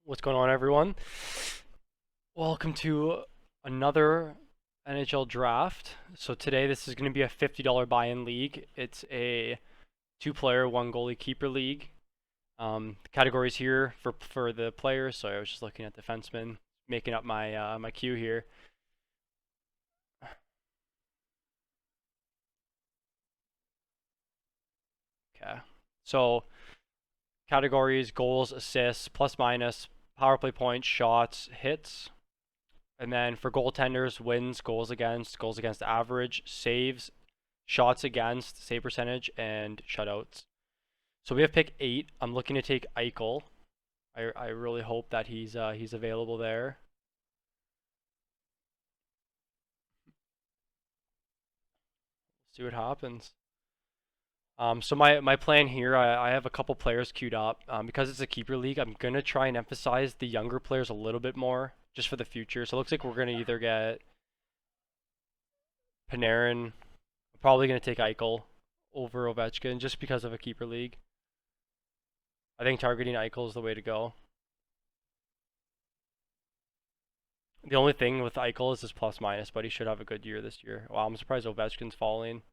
What's going on, everyone? Welcome to another NHL draft. So today this is going to be a $50 buy-in league. It's a two-player, one goalie keeper league. The categories here for the players. So I was just looking at defensemen, making up my queue here. Okay. So categories: goals, assists, plus minus, power play points, shots, hits. And then for goaltenders, wins, goals against average, saves, shots against, save percentage, and shutouts. So we have pick 8. I'm looking to take Eichel. I really hope that he's available there. See what happens. So my plan here, I have a couple players queued up. Because it's a keeper league, I'm gonna try and emphasize the younger players a little bit more, just for the future. So it looks like we're gonna either get Panarin. I'm probably gonna take Eichel over Ovechkin just because of a keeper league. I think targeting Eichel is the way to go. The only thing with Eichel is his plus minus, but he should have a good year this year. Wow, I'm surprised Ovechkin's falling.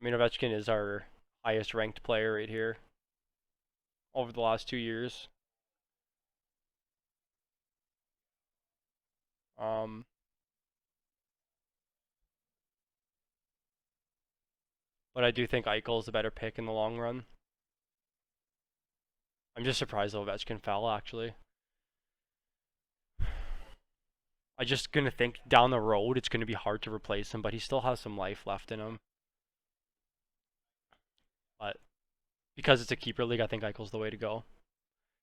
I mean, Ovechkin is our highest ranked player right here over the last 2 years. Um, but I do think Eichel is a better pick in the long run. I'm just surprised Ovechkin fell, actually. I just gonna think down the road it's gonna be hard to replace him, but he still has some life left in him. But because it's a keeper league, I think Eichel's the way to go.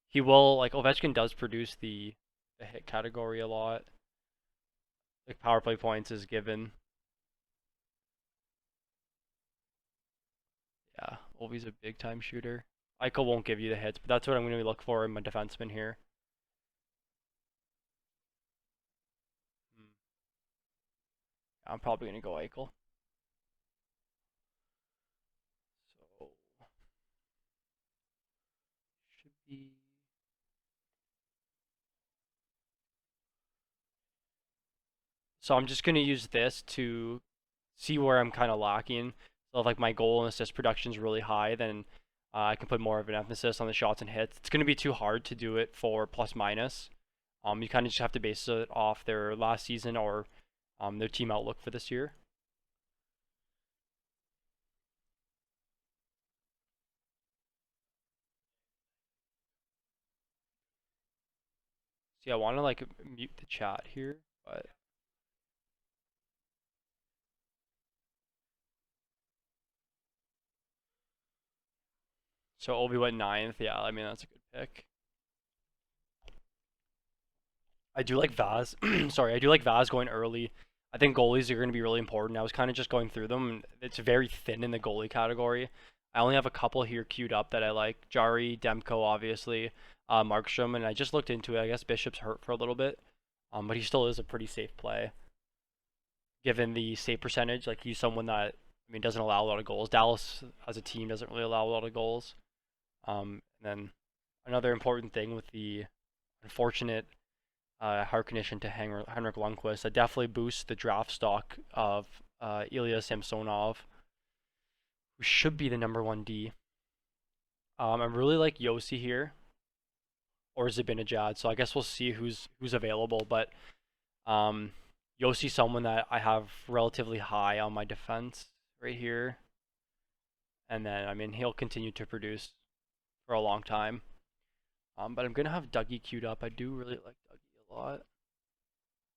He will, like, Ovechkin does produce the hit category a lot. Like power play points is given. Yeah, Ovi's a big time shooter. Eichel won't give you the hits, but that's what I'm going to look for in my defenseman here. I'm probably going to go Eichel. So should be. So I'm just going to use this to see where I'm kind of lacking. So if like my goal and assist production is really high, then I can put more of an emphasis on the shots and hits. It's going to be too hard to do it for plus minus. You kind of just have to base it off their last season or their team outlook for this year. See, I want to like mute the chat here, but so Obi went ninth. Yeah, I mean that's a good pick. I do like Vaz. Sorry, I do like Vaz going early. I think goalies are going to be really important. I was kind of just going through them. It's very thin in the goalie category. I only have a couple here queued up that I like. Jari, Demko, obviously, Markstrom, and I just looked into it. I guess Bishop's hurt for a little bit, but he still is a pretty safe play given the save percentage. Like he's someone that doesn't allow a lot of goals. Dallas as a team doesn't really allow a lot of goals. And then another important thing with the unfortunate Harkness into Henrik Lundqvist, that definitely boosts the draft stock of Ilya Samsonov, who should be the number 1 D. I really like Yossi here, or Zibanejad, so I guess we'll see who's available. But Yossi's someone that I have relatively high on my defense right here, and then he'll continue to produce for a long time. But I'm gonna have Dougie queued up. I do really like Dougie a lot.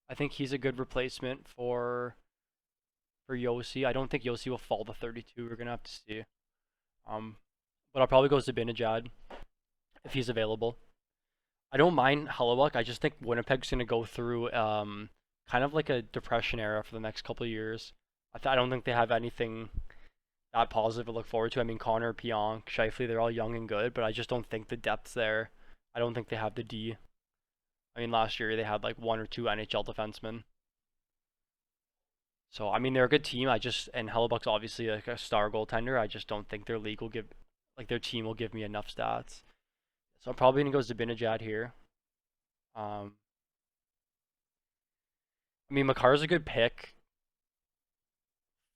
I think he's a good replacement for Yossi. I don't think Yossi will fall to 32. We're gonna have to see. Um, but I'll probably go Zibanejad if he's available. I don't mind Hellebuyck. I just think Winnipeg's gonna go through kind of like a depression era for the next couple of years. I don't think they have anything that positive to look forward to. I mean, Connor, Pionk, Scheifele, they're all young and good, but I just don't think the depth's there. I don't think they have the D. I mean, last year they had like one or two NHL defensemen. So they're a good team. And Hellebuck's obviously like a star goaltender. I just don't think their league will give, like their team will give me enough stats. So I'm probably gonna go Zibanejad here. Um, I mean, Makar's a good pick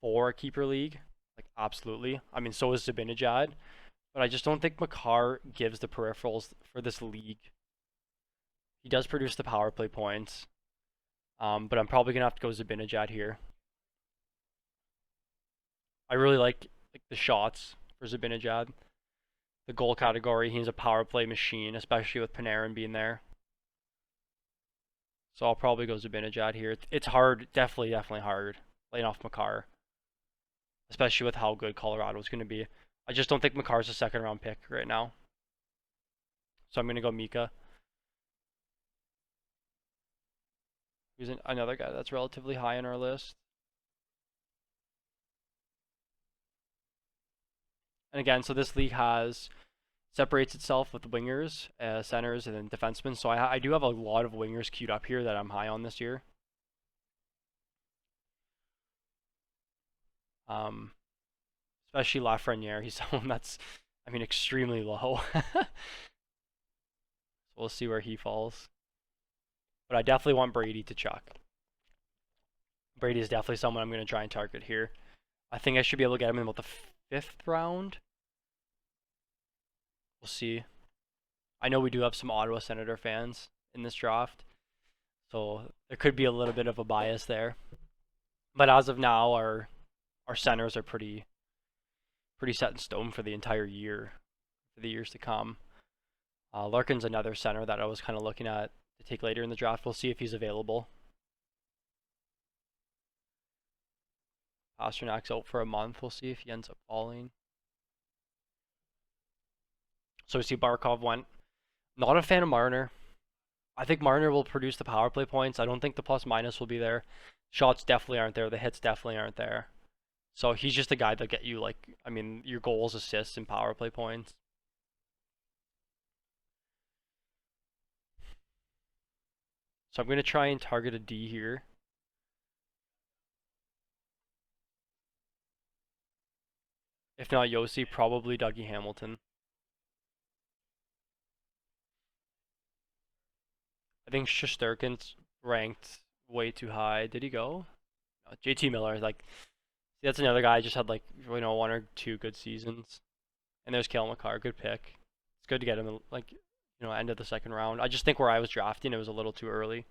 for a keeper league, like absolutely. I mean, so is Zibanejad, but I just don't think Makar gives the peripherals for this league. He does produce the power play points, but I'm probably gonna have to go Zibanejad here. I really like the shots for Zibanejad. The goal category, he's a power play machine, especially with Panarin being there. So I'll probably go Zibanejad here. It's hard, definitely hard laying off Makar, especially with how good Colorado's going to be. I just don't think Makar's a second round pick right now. So I'm going to go Mika. He's another guy that's relatively high on our list. And again, so this league separates itself with wingers, centers, and then defensemen. So I do have a lot of wingers queued up here that I'm high on this year. Um, Especially Lafreniere. He's someone that's, I mean, extremely low. So we'll see where he falls. But I definitely want Brady to chuck. Brady is definitely someone I'm going to try and target here. I think I should be able to get him in about the 5th round. We'll see. I know we do have some Ottawa Senator fans in this draft, so there could be a little bit of a bias there. But as of now, our centers are pretty set in stone for the entire year, for the years to come. Larkin's another center that I was kind of looking at to take later in the draft. We'll see if he's available. Pasternak's out for a month. We'll see if he ends up falling. So we see Barkov went. Not a fan of Marner. I think Marner will produce the power play points. I don't think the plus minus will be there. Shots definitely aren't there. The hits definitely aren't there. So he's just a guy that'll get you, like, I mean, your goals, assists, and power play points. So I'm going to try and target a D here. If not Yossi, probably Dougie Hamilton. I think Shesterkin's ranked way too high. Did he go? No, JT Miller, like, see, that's another guy. Just had, like, 1 or 2 good seasons. And there's Cale Makar, good pick. It's good to get him, like, end of the 2nd round. I just think where I was drafting, it was a little too early.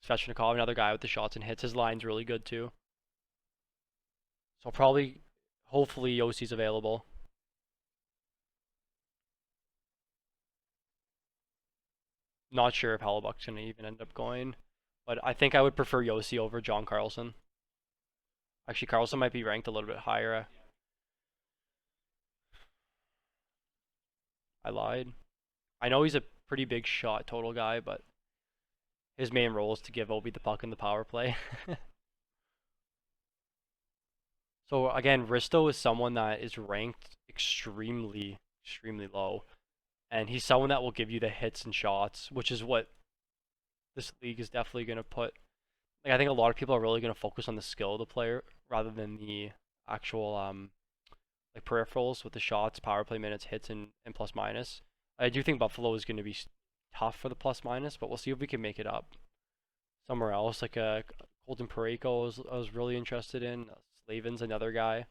Svechnikov, another guy with the shots and hits. His line's really good too. So probably, hopefully, Yossi's available. Not sure if Hellebuck's going to even end up going. But I think I would prefer Yossi over John Carlson. Actually, Carlson might be ranked a little bit higher. I lied. I know he's a pretty big shot total guy, but his main role is to give Obi the puck in the power play. So again, Risto is someone that is ranked extremely low. And he's someone that will give you the hits and shots, which is what this league is definitely going to put. Like, I think a lot of people are really going to focus on the skill of the player rather than the actual like peripherals with the shots, power play minutes, hits, and plus minus. I do think Buffalo is going to be tough for the plus minus, but we'll see if we can make it up somewhere else. Like Colton Parayko I was really interested in. Slavin's another guy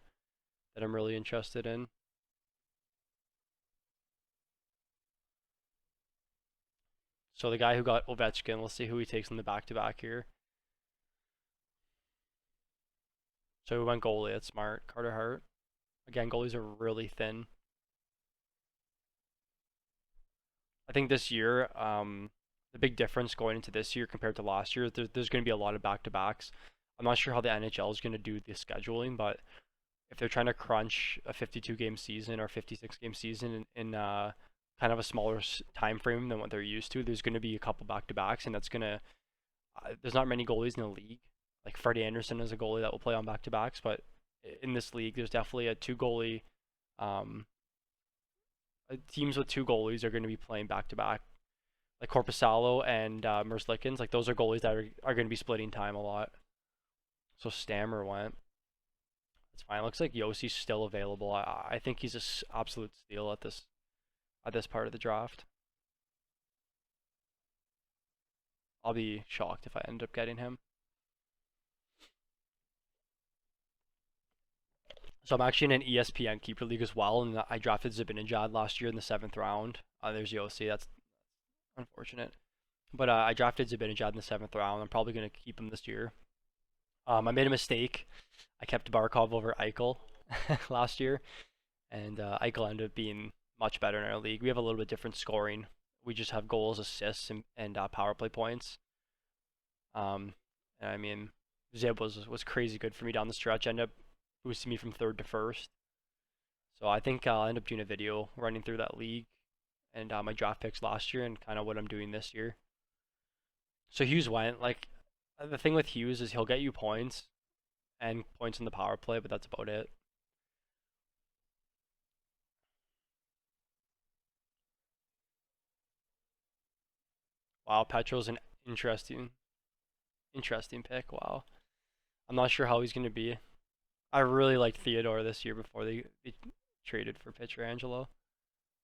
that I'm really interested in. So the guy who got Ovechkin, let's see who he takes in the back-to-back here. So we went goalie, that's smart. Carter Hart. Again, goalies are really thin. I think this year, the big difference going into this year compared to last year, there's going to be a lot of back-to-backs. I'm not sure how the NHL is going to do the scheduling, but if they're trying to crunch a 52-game season or 56-game season in kind of a smaller time frame than what they're used to, there's going to be a couple back-to-backs, and that's going to there's not many goalies in the league. Like Freddie Anderson is a goalie that will play on back-to-backs, but in this league, there's definitely a 2-goalie. Teams with 2 goalies are going to be playing back-to-back. Like Korpisalo and Merzlikins, like those are goalies that are going to be splitting time a lot. So Stammer went. That's fine. It looks like Yossi's still available. I think he's an absolute steal at this part of the draft. I'll be shocked if I end up getting him. So I'm actually in an ESPN keeper league as well, and I drafted Zibanejad last year in the 7th round. There's Yossi. That's unfortunate. But I drafted Zibanejad in the 7th round. I'm probably going to keep him this year. I made a mistake. I kept Barkov over Eichel last year, and Eichel ended up being much better in our league. We have a little bit different scoring. We just have goals, assists, and power play points. And I mean, Zib was crazy good for me down the stretch. Ended up boosting me from 3rd to 1st. So I think I'll end up doing a video running through that league and my draft picks last year and kind of what I'm doing this year. So Hughes went. Like, the thing with Hughes is he'll get you points and points in the power play, but that's about it. Wow, Petro's an interesting pick. Wow. I'm not sure how he's going to be. I really liked Theodore this year before they traded for Pietrangelo.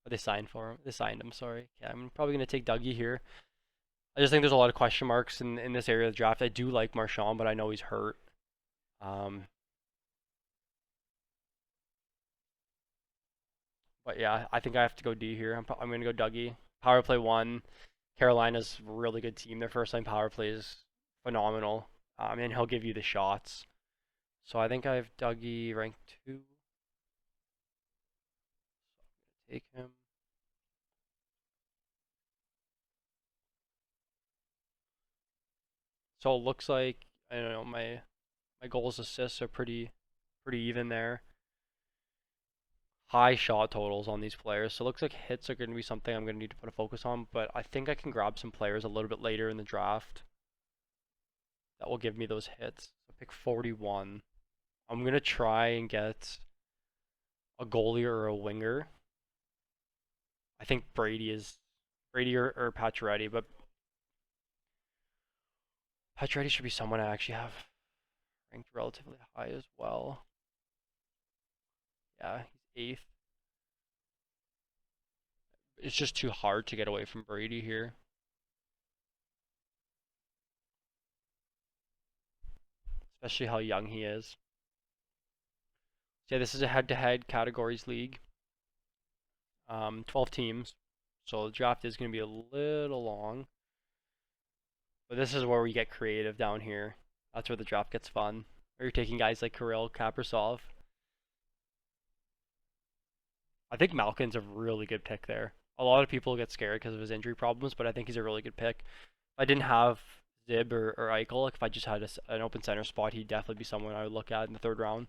Or they signed for him. They signed him, sorry. Yeah, I'm probably going to take Dougie here. I just think there's a lot of question marks in this area of the draft. I do like Marchand, but I know he's hurt. But yeah, I think I have to go D here. I'm going to go Dougie. Power play 1. Carolina's a really good team. Their first line power play is phenomenal. And he'll give you the shots. So I think I have Dougie ranked 2. So I'm going to take him. So it looks like, I don't know, my goals assists are pretty even there. High shot totals on these players. So it looks like hits are going to be something I'm going to need to put a focus on, but I think I can grab some players a little bit later in the draft that will give me those hits. So pick 41. I'm going to try and get a goalie or a winger. I think Brady or Pacioretty, but Pacioretty should be someone I actually have ranked relatively high as well. Yeah, he's 8th. It's just too hard to get away from Brady here. Especially how young he is. So yeah, this is a head-to-head categories league. 12 teams. So the draft is going to be a little long. But this is where we get creative down here. That's where the draft gets fun. Or you're taking guys like Kirill Kaprizov. I think Malkin's a really good pick there. A lot of people get scared because of his injury problems, but I think he's a really good pick. If I didn't have Zib or Eichel, like if I just had an open center spot, he'd definitely be someone I would look at in the 3rd round.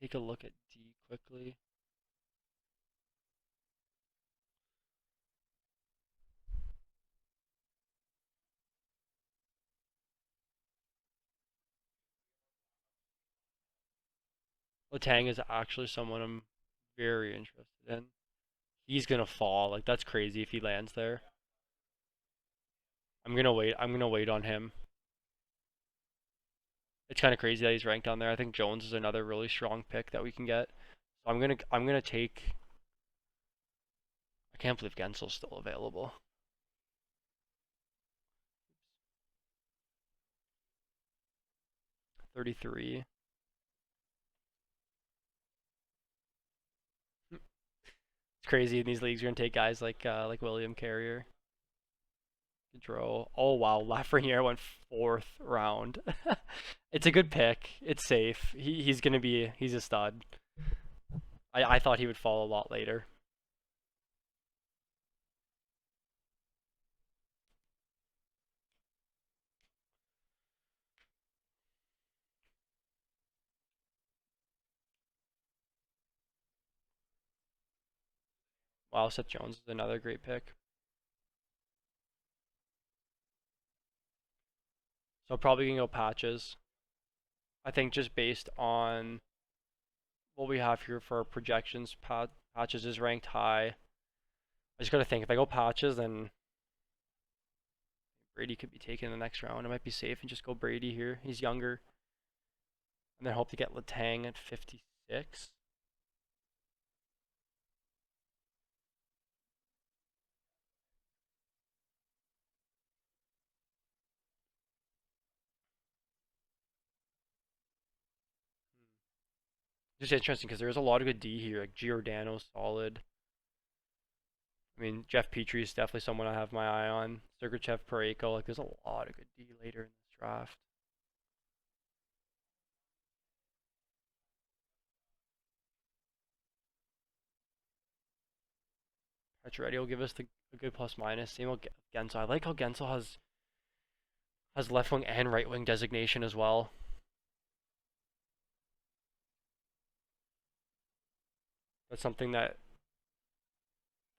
Take a look at D quickly. Letang is actually someone I'm very interested in. He's gonna fall. Like, that's crazy if he lands there. I'm gonna wait. I'm gonna wait on him. It's kind of crazy that he's ranked on there. I think Jones is another really strong pick that we can get. So I'm gonna take. I can't believe Gensel's still available. 33. It's crazy in these leagues. You're gonna take guys like William Carrier, Gaudreau. Oh wow, Lafreniere went 4th round. It's a good pick. It's safe. He's a stud. I thought he would fall a lot later. Wow, Seth Jones is another great pick. So probably gonna go Patches. I think just based on what we have here for our projections, Patches is ranked high. I just gotta think if I go Patches, then Brady could be taken in the next round. I might be safe and just go Brady here. He's younger, and then hope to get Letang at 56. Just interesting because there's a lot of good D here. Like Giordano's solid. I mean, Jeff Petrie is definitely someone I have my eye on. Sergachev, Parayko. Like, there's a lot of good D later in this draft. Pacioretty will give us a good plus minus. Same with Gensel. I like how Gensel has left wing and right wing designation as well. That's something that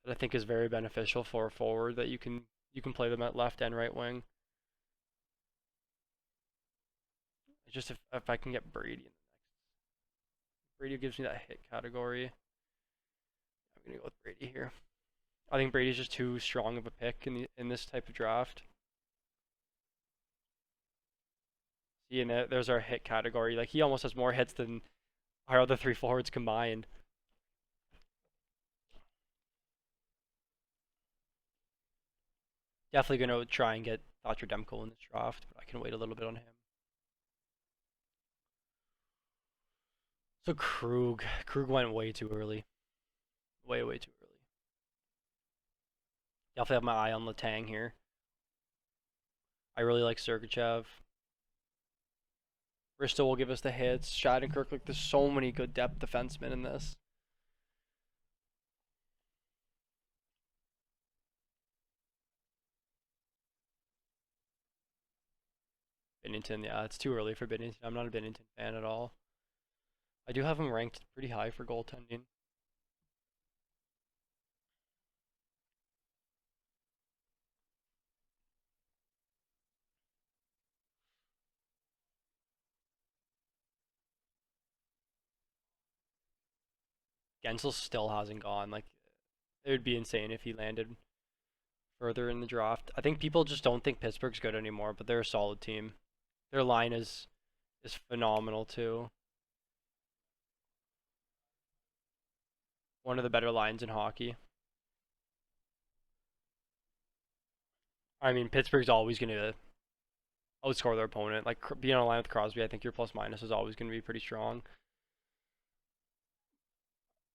I think is very beneficial for a forward, that you can play them at left and right wing. It's just if I can get Brady. Brady gives me that hit category. I'm gonna go with Brady here. I think Brady's just too strong of a pick in this type of draft. See, and there's our hit category. Like, he almost has more hits than our other three forwards combined. Definitely gonna try and get Thatcher Demko in this draft, but I can wait a little bit on him. So Krug went way too early. Way too early. Definitely have my eye on Letang here. I really like Sergachev. Bristol will give us the hits. Shattenkirk, like, there's so many good depth defensemen in this. Binnington, yeah, it's too early for Binnington. I'm not a Binnington fan at all. I do have him ranked pretty high for goaltending. Gensel still hasn't gone. Like, it would be insane if he landed further in the draft. I think people just don't think Pittsburgh's good anymore, but they're a solid team. Their line is phenomenal too. One of the better lines in hockey. I mean, Pittsburgh's always going to outscore their opponent. Like, being on a line with Crosby, I think your plus minus is always going to be pretty strong.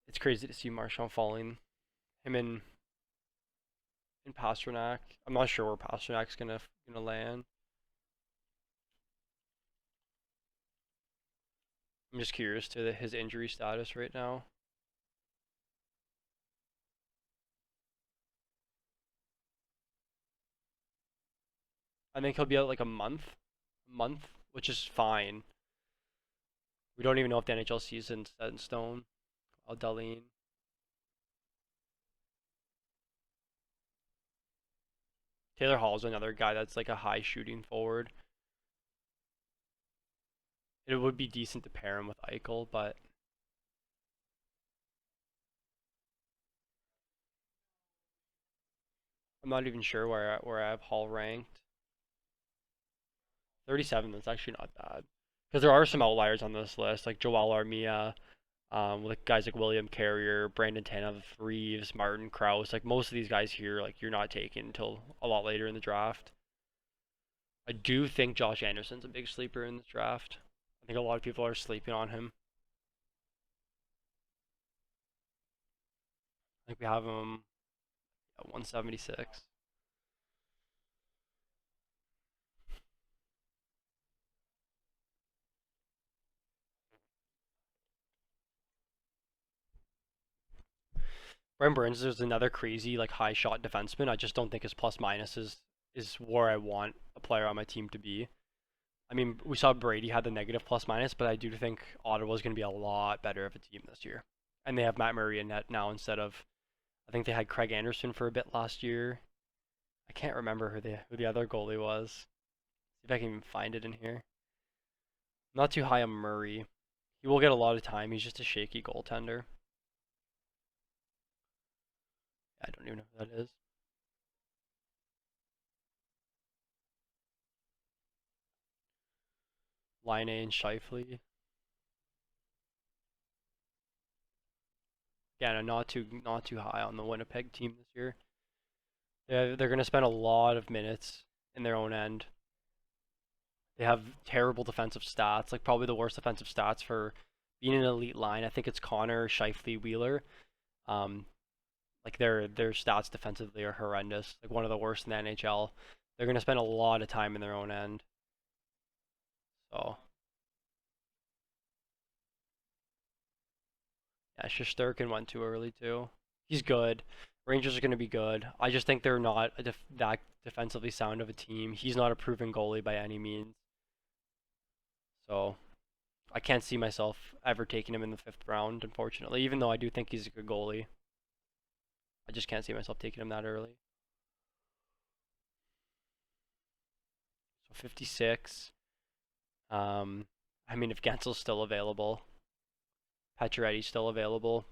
It's crazy to see Marchand falling. Him in Pasternak. I'm not sure where Pasternak's gonna land. I'm just curious to his injury status right now. I think he'll be out like a month, which is fine. We don't even know if the NHL season's set in stone. Aldalene. Taylor Hall's another guy that's like a high shooting forward. It would be decent to pair him with Eichel, but I'm not even sure where I have Hall ranked. 37. That's actually not bad, because there are some outliers on this list, like Joel Armia, with guys like William Carrier, Brandon Tanev, Reeves, Martin Krause. Like, most of these guys here, like, you're not taking until a lot later in the draft. I do think Josh Anderson's a big sleeper in this draft. I think a lot of people are sleeping on him. I think we have him at 176. Brent Burns is another crazy, like, high shot defenseman. I just don't think his plus minus is where I want a player on my team to be. I mean, we saw Brady had the negative plus minus, but I do think Ottawa is going to be a lot better of a team this year. And they have Matt Murray in net now instead of, I think they had Craig Anderson for a bit last year. I can't remember who the other goalie was. See if I can even find it in here. Not too high on Murray. He will get a lot of time. He's just a shaky goaltender. I don't even know who that is. Line A and Shifley. Again, not too high on the Winnipeg team this year. Yeah, they're gonna spend a lot of minutes in their own end. They have terrible defensive stats, like probably the worst defensive stats for being an elite line. I think it's Connor, Shifley, Wheeler. Um, like their stats defensively are horrendous, like one of the worst in the NHL. They're gonna spend a lot of time in their own end. So yeah, Shesterkin went too early too. He's good. Rangers are gonna be good. I just think they're not that defensively sound of a team. He's not a proven goalie by any means. So I can't see myself ever taking him in the fifth round, unfortunately, even though I do think he's a good goalie. I just can't see myself taking him that early. So 56. I mean, if Gensel's still available, Pacioretty's still available.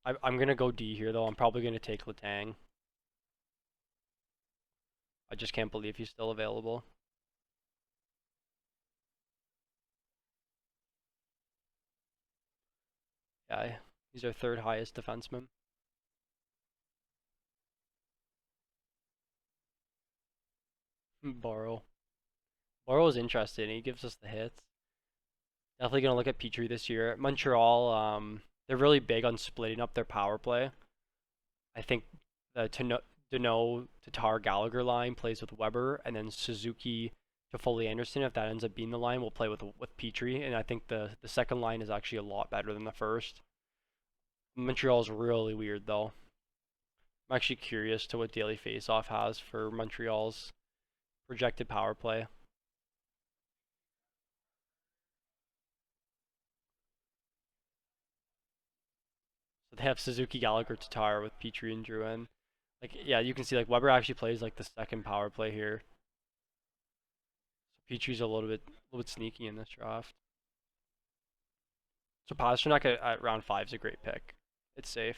I'm gonna go D here though. I'm probably gonna take Letang. I just can't believe he's still available. Yeah, he's our third highest defenseman. Borrow. Borrow is interested. He gives us the hits. Definitely gonna look at Petrie this year. Montreal, they're really big on splitting up their power play. I think the Dano Tatar Gallagher line plays with Weber, and then Suzuki to Foley Anderson. If that ends up being the line, will play with Petrie, and I think the second line is actually a lot better than the first. Montreal's really weird though. I'm actually curious to what Daily Faceoff has for Montreal's projected power play. So they have Suzuki, Gallagher, Tatar with Petrie and Drouin. Like yeah, you can see like Weber actually plays like the second power play here. So Petrie's a little bit sneaky in this draft. So Pasternak at round 5 is a great pick. It's safe.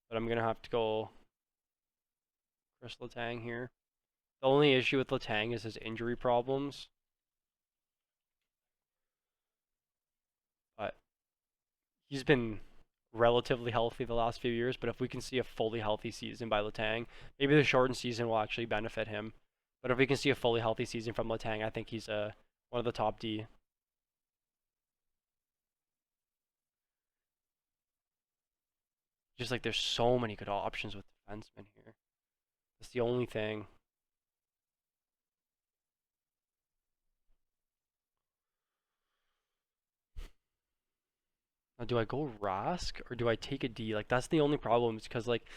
But I'm gonna have to go Chris Letang here. The only issue with Letang is his injury problems, but he's been relatively healthy the last few years. But if we can see a fully healthy season by Letang, maybe the shortened season will actually benefit him. But if we can see a fully healthy season from Letang, I think he's one of the top D. Just like there's so many good options with defensemen here. That's the only thing. Now, do I go Rask or do I take a D? Like that's the only problem. Is because like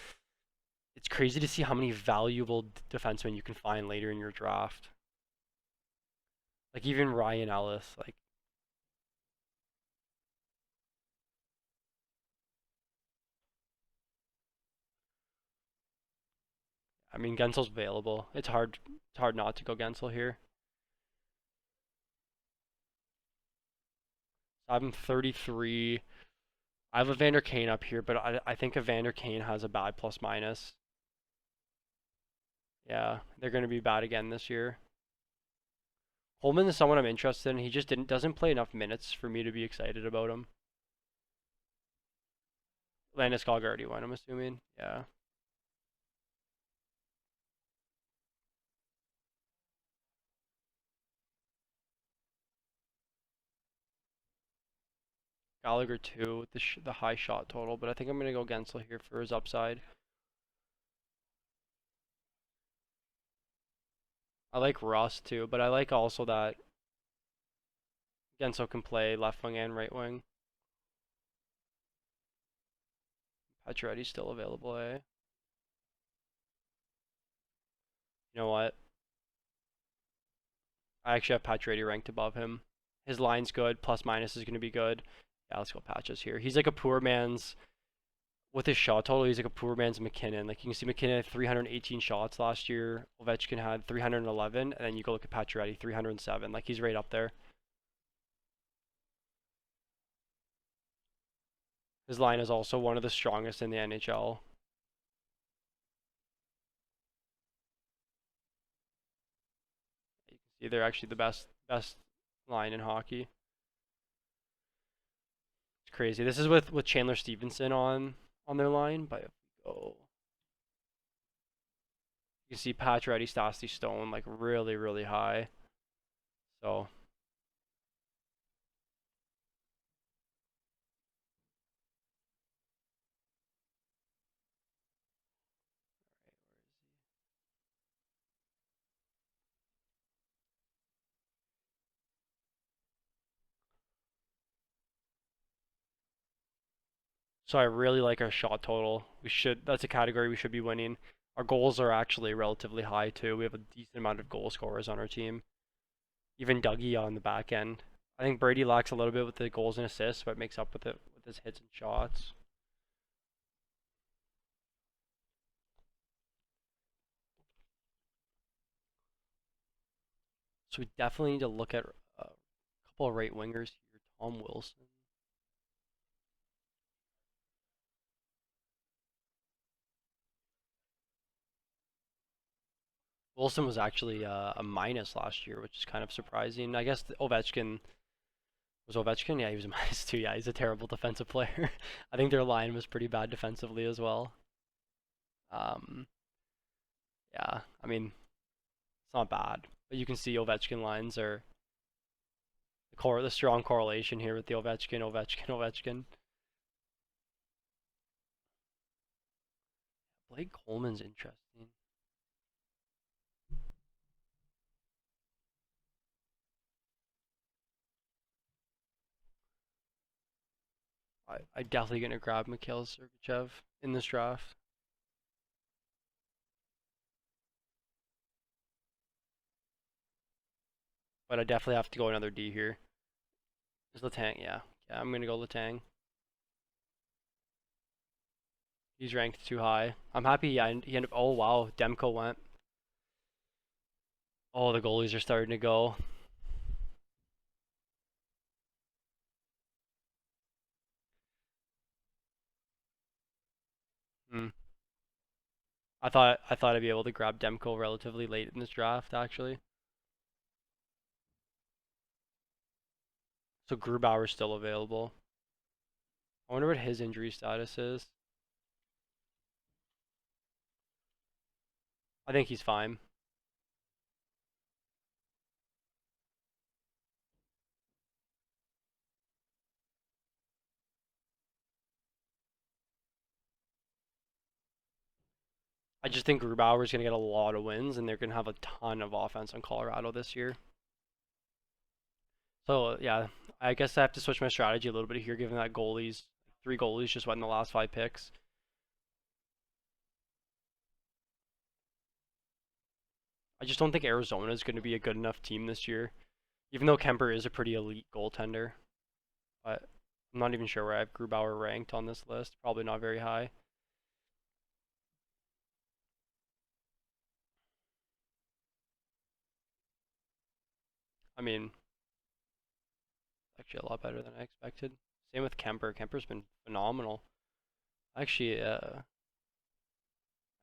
it's crazy to see how many valuable defensemen you can find later in your draft. Like even Ryan Ellis. Like I mean Gensel's available. It's hard. It's hard not to go Gensel here. I'm 33. I have a Vander Kane up here, but I think a Vander Kane has a bad plus minus. Yeah, they're going to be bad again this year. Holman is someone I'm interested in. He just doesn't play enough minutes for me to be excited about him. Landeskog already won, I'm assuming. Yeah. Gallagher too with the high shot total, but I think I'm gonna go Gensel here for his upside. I like Ross too, but I like also that Gensel can play left wing and right wing. Pacioretty's still available, eh? You know what? I actually have Pacioretty ranked above him. His line's good. Plus minus is going to be good. Yeah, let's go Patches here. He's like a poor man's with his shot total. He's like a poor man's McKinnon. Like you can see McKinnon had 318 shots last year. Ovechkin had 311, and then you go look at Pacioretty, 307. Like he's right up there. His line is also one of the strongest in the NHL. You can see they're actually the best line in hockey. It's crazy. This is with Chandler Stevenson on their line, but if we go, you can see Pacioretty, Stastny, Stone like really high. So I really like our shot total. That's a category we should be winning. Our goals are actually relatively high too. We have a decent amount of goal scorers on our team. Even Dougie on the back end. I think Brady lacks a little bit with the goals and assists, but makes up with it with his hits and shots. So we definitely need to look at a couple of right wingers here. Tom Wilson. Wilson was actually a minus last year, which is kind of surprising. I guess Ovechkin was Ovechkin. Yeah, he was a minus too. Yeah, he's a terrible defensive player. I think their line was pretty bad defensively as well. Um, yeah, I mean it's not bad, but you can see Ovechkin lines are the strong correlation here with the Ovechkin. Blake Coleman's interesting. I'm definitely gonna grab Mikhail Sergachev in this draft. But I definitely have to go another D here. Is Letang? Yeah, I'm gonna go Letang. He's ranked too high. I'm happy. He ended up. Oh wow, Demko went. Oh, the goalies are starting to go. Hmm. I thought I'd be able to grab Demko relatively late in this draft actually. So Grubauer's still available. I wonder what his injury status is. I think he's fine. I just think Grubauer's gonna get a lot of wins, and they're gonna have a ton of offense on Colorado this year. So yeah, I guess I have to switch my strategy a little bit here, given that three goalies just went in the last 5 picks. I just don't think Arizona is going to be a good enough team this year, even though Kemper is a pretty elite goaltender. But I'm not even sure where I have Grubauer ranked on this list. Probably not very high. I mean, actually a lot better than I expected. Same with Kemper. Kemper's been phenomenal. Actually,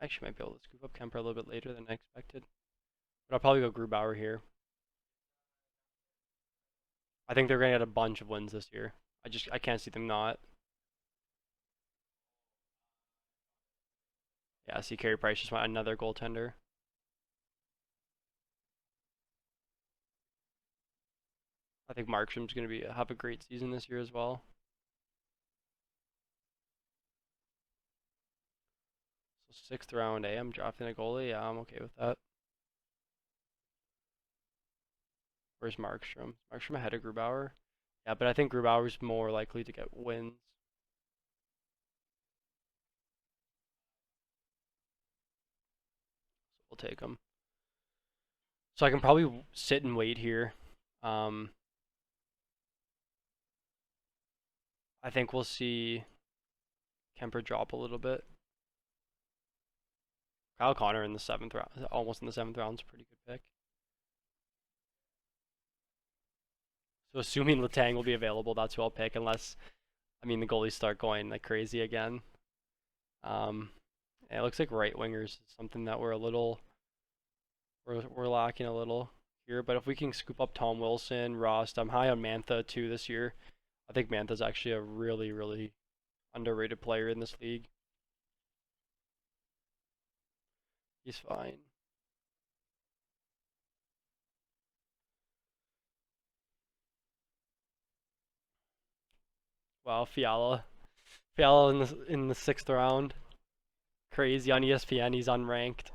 actually might be able to scoop up Kemper a little bit later than I expected. But I'll probably go Grubauer here. I think they're gonna get a bunch of wins this year. I can't see them not. Yeah, see Carey Price just went another goaltender. I think Markstrom's gonna have a great season this year as well. So 6th round, I'm drafting a goalie. Yeah, I'm okay with that. Where's Markstrom? Markstrom ahead of Grubauer. Yeah, but I think Grubauer's more likely to get wins. So we'll take him. So I can probably sit and wait here. Um, I think we'll see Kemper drop a little bit. Kyle Connor in the 7th round, almost in the 7th round, is a pretty good pick. So assuming Letang will be available, that's who I'll pick, unless, I mean, the goalies start going like crazy again. Um, it looks like right wingers is something that we're lacking a little here. But if we can scoop up Tom Wilson, Rust, I'm high on Mantha too this year. I think Mantha's actually a really, really underrated player in this league. He's fine. Wow, Fiala in the 6th round. Crazy on ESPN. He's unranked.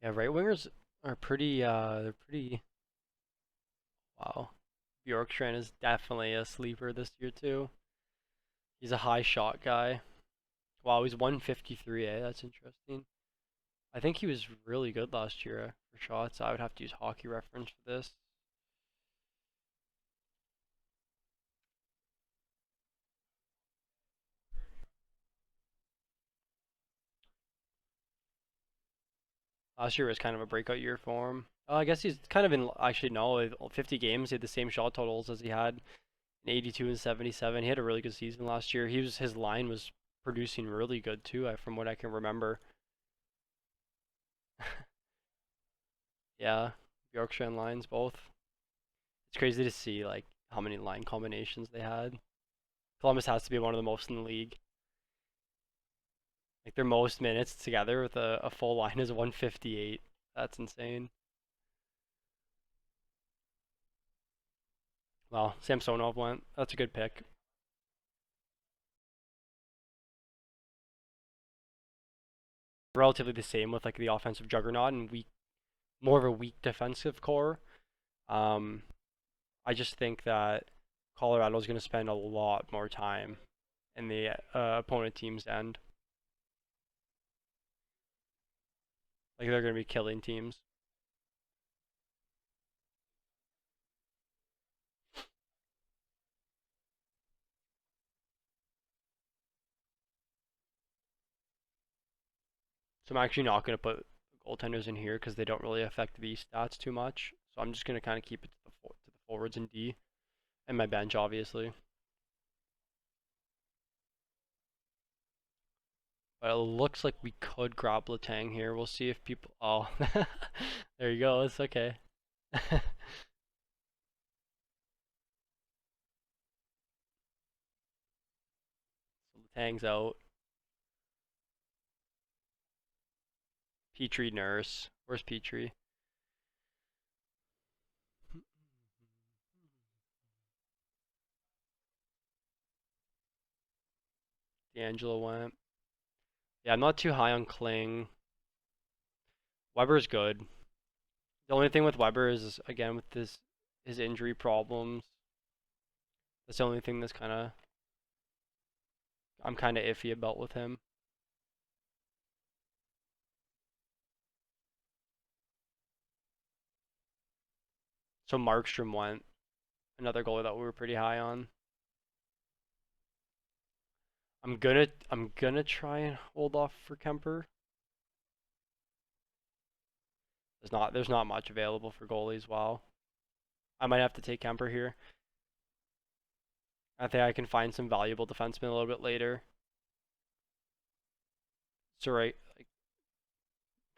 Yeah, right wingers are pretty. They're pretty. Wow. Bjorkstrand is definitely a sleeper this year too. He's a high shot guy. Wow, he's 153. That's interesting. I think he was really good last year for shots. I would have to use Hockey Reference for this. Last year was kind of a breakout year for him. I guess he's kind of in. Actually, no, 50 games. He had the same shot totals as he had in 82 and 77. He had a really good season last year. His line was producing really good too, from what I can remember. Yeah, Yorkshire and lines both. It's crazy to see like how many line combinations they had. Columbus has to be one of the most in the league. Like their most minutes together with a full line is 158. That's insane. Well, Samsonov went. That's a good pick. Relatively the same with like the offensive juggernaut and more of a weak defensive core. Um, I just think that Colorado's going to spend a lot more time in the opponent team's end. Like they're going to be killing teams. So I'm actually not going to put goaltenders in here because they don't really affect these stats too much. So I'm just going to kind of keep it to the forwards and D, and my bench obviously. But it looks like we could grab Letang here. We'll see if people. Oh, there you go. It's okay. So Letang's out. Petrie Nurse. Where's Petrie? D'Angelo went. Yeah, I'm not too high on Kling. Weber's good. The only thing with Weber is again with his injury problems. That's the only thing that's I'm kind of iffy about with him. So Markstrom went, another goalie that we were pretty high on. I'm gonna try and hold off for Kemper. There's not much available for goalies. Wow. I might have to take Kemper here. I think I can find some valuable defensemen a little bit later. So right, like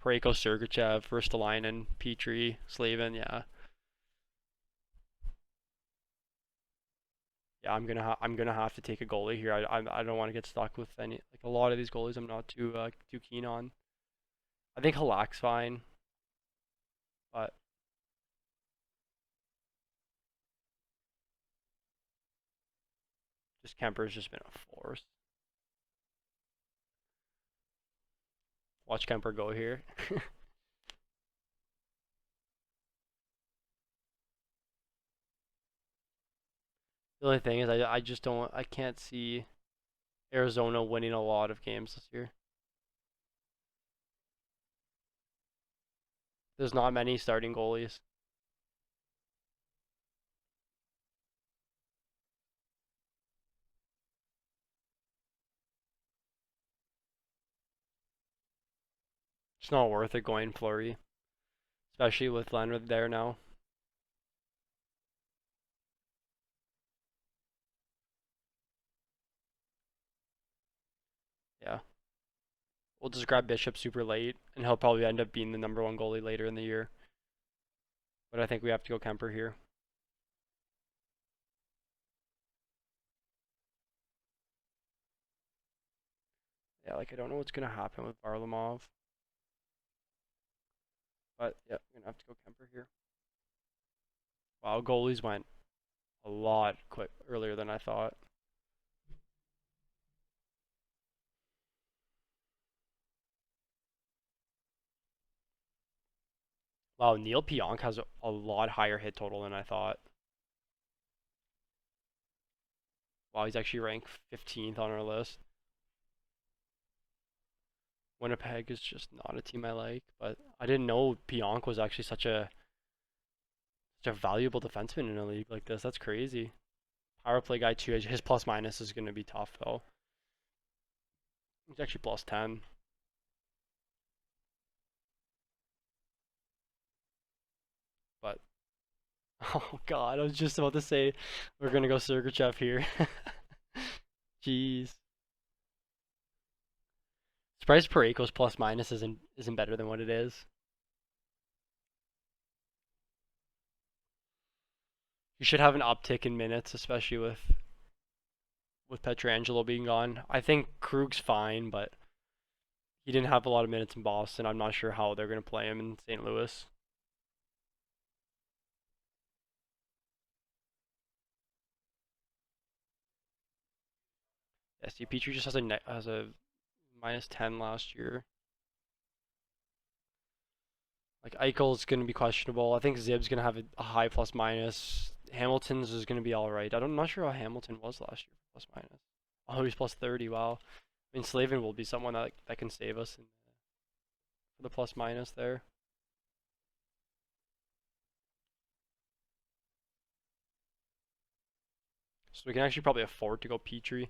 Parayko, Sergachev, Ristolainen, Petrie, Slavin, yeah. Yeah, I'm gonna have to take a goalie here. I don't want to get stuck with any like a lot of these goalies. I'm not too keen on. I think Halak's fine, but This Kemper's just been a force. Watch Kemper go here. The only thing is, I just don't, I can't see Arizona winning a lot of games this year. There's not many starting goalies. It's not worth it going Fleury, especially with Leonard there now. Yeah. We'll just grab Bishop super late, and he'll probably end up being the #1 goalie later in the year. But I think we have to go Kemper here. Yeah, like I don't know what's gonna happen with Varlamov, but yeah, we're gonna have to go Kemper here. Wow, goalies went a lot quick earlier than I thought. Wow, Neil Pionk has a lot higher hit total than I thought. Wow, he's actually ranked 15th on our list. Winnipeg is just not a team I like, but I didn't know Pionk was actually such a valuable defenseman in a league like this. That's crazy. Powerplay guy too. His plus minus is going to be tough though. He's actually plus 10. But oh god, I was just about to say we're gonna go Sergachev here. Jeez. Surprised Parayko's plus minus isn't better than what it is. You should have an uptick in minutes, especially with Petrangelo being gone. I think Krug's fine, but he didn't have a lot of minutes in Boston. I'm not sure how they're gonna play him in St. Louis. Yeah, see, Petrie just has a minus 10 last year. Like Eichel's gonna be questionable. I think Zib's gonna have a high plus minus. Hamilton's is gonna be all right. I'm not sure how Hamilton was last year for plus minus. Oh, he's plus 30. Wow. I mean, Slavin will be someone that can save us for the plus minus there. So we can actually probably afford to go Petrie.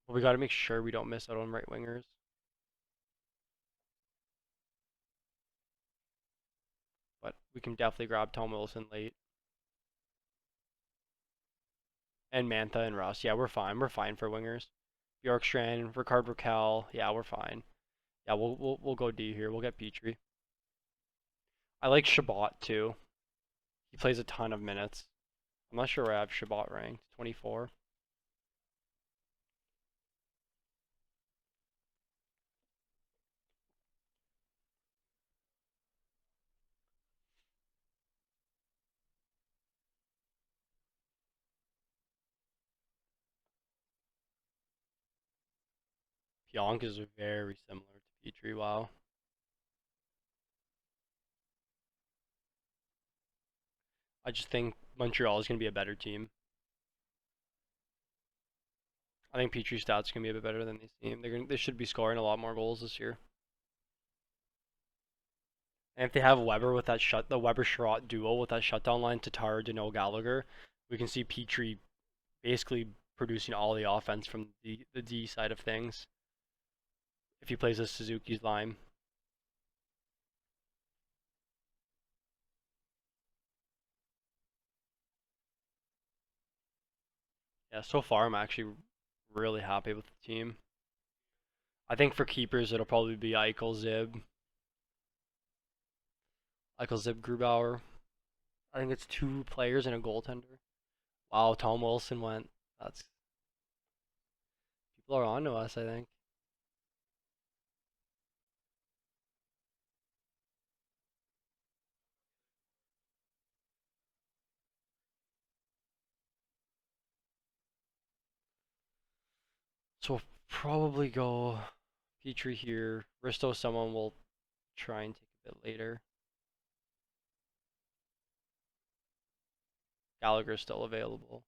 But we got to make sure we don't miss out on right wingers. But we can definitely grab Tom Wilson late. And Mantha and Russ. Yeah, we're fine. We're fine for wingers. Bjorkstrand, Ricard Raquel. Yeah, we're fine. Yeah, we'll go D here. We'll get Petrie. I like Shabbat too. He plays a ton of minutes. I'm not sure where I have Shabbat ranked. 24. Pionk is very similar to Petrie. Wow. I just think Montreal is going to be a better team. I think Petrie's stats going to be a bit better than this team. They should be scoring a lot more goals this year. And if they have Weber with the Weber Sherratt duo with that shutdown line, Tatar, Dano, Gallagher, we can see Petrie basically producing all the offense from the D side of things if he plays a Suzuki's line. Yeah, so far I'm actually really happy with the team. I think for keepers it'll probably be Eichel Zib Grubauer. I think it's 2 players and a goaltender. Wow, Tom Wilson went. That's People are on to us, I think. So we'll probably go Petrie here. Risto, someone will try and take a bit later. Gallagher's still available.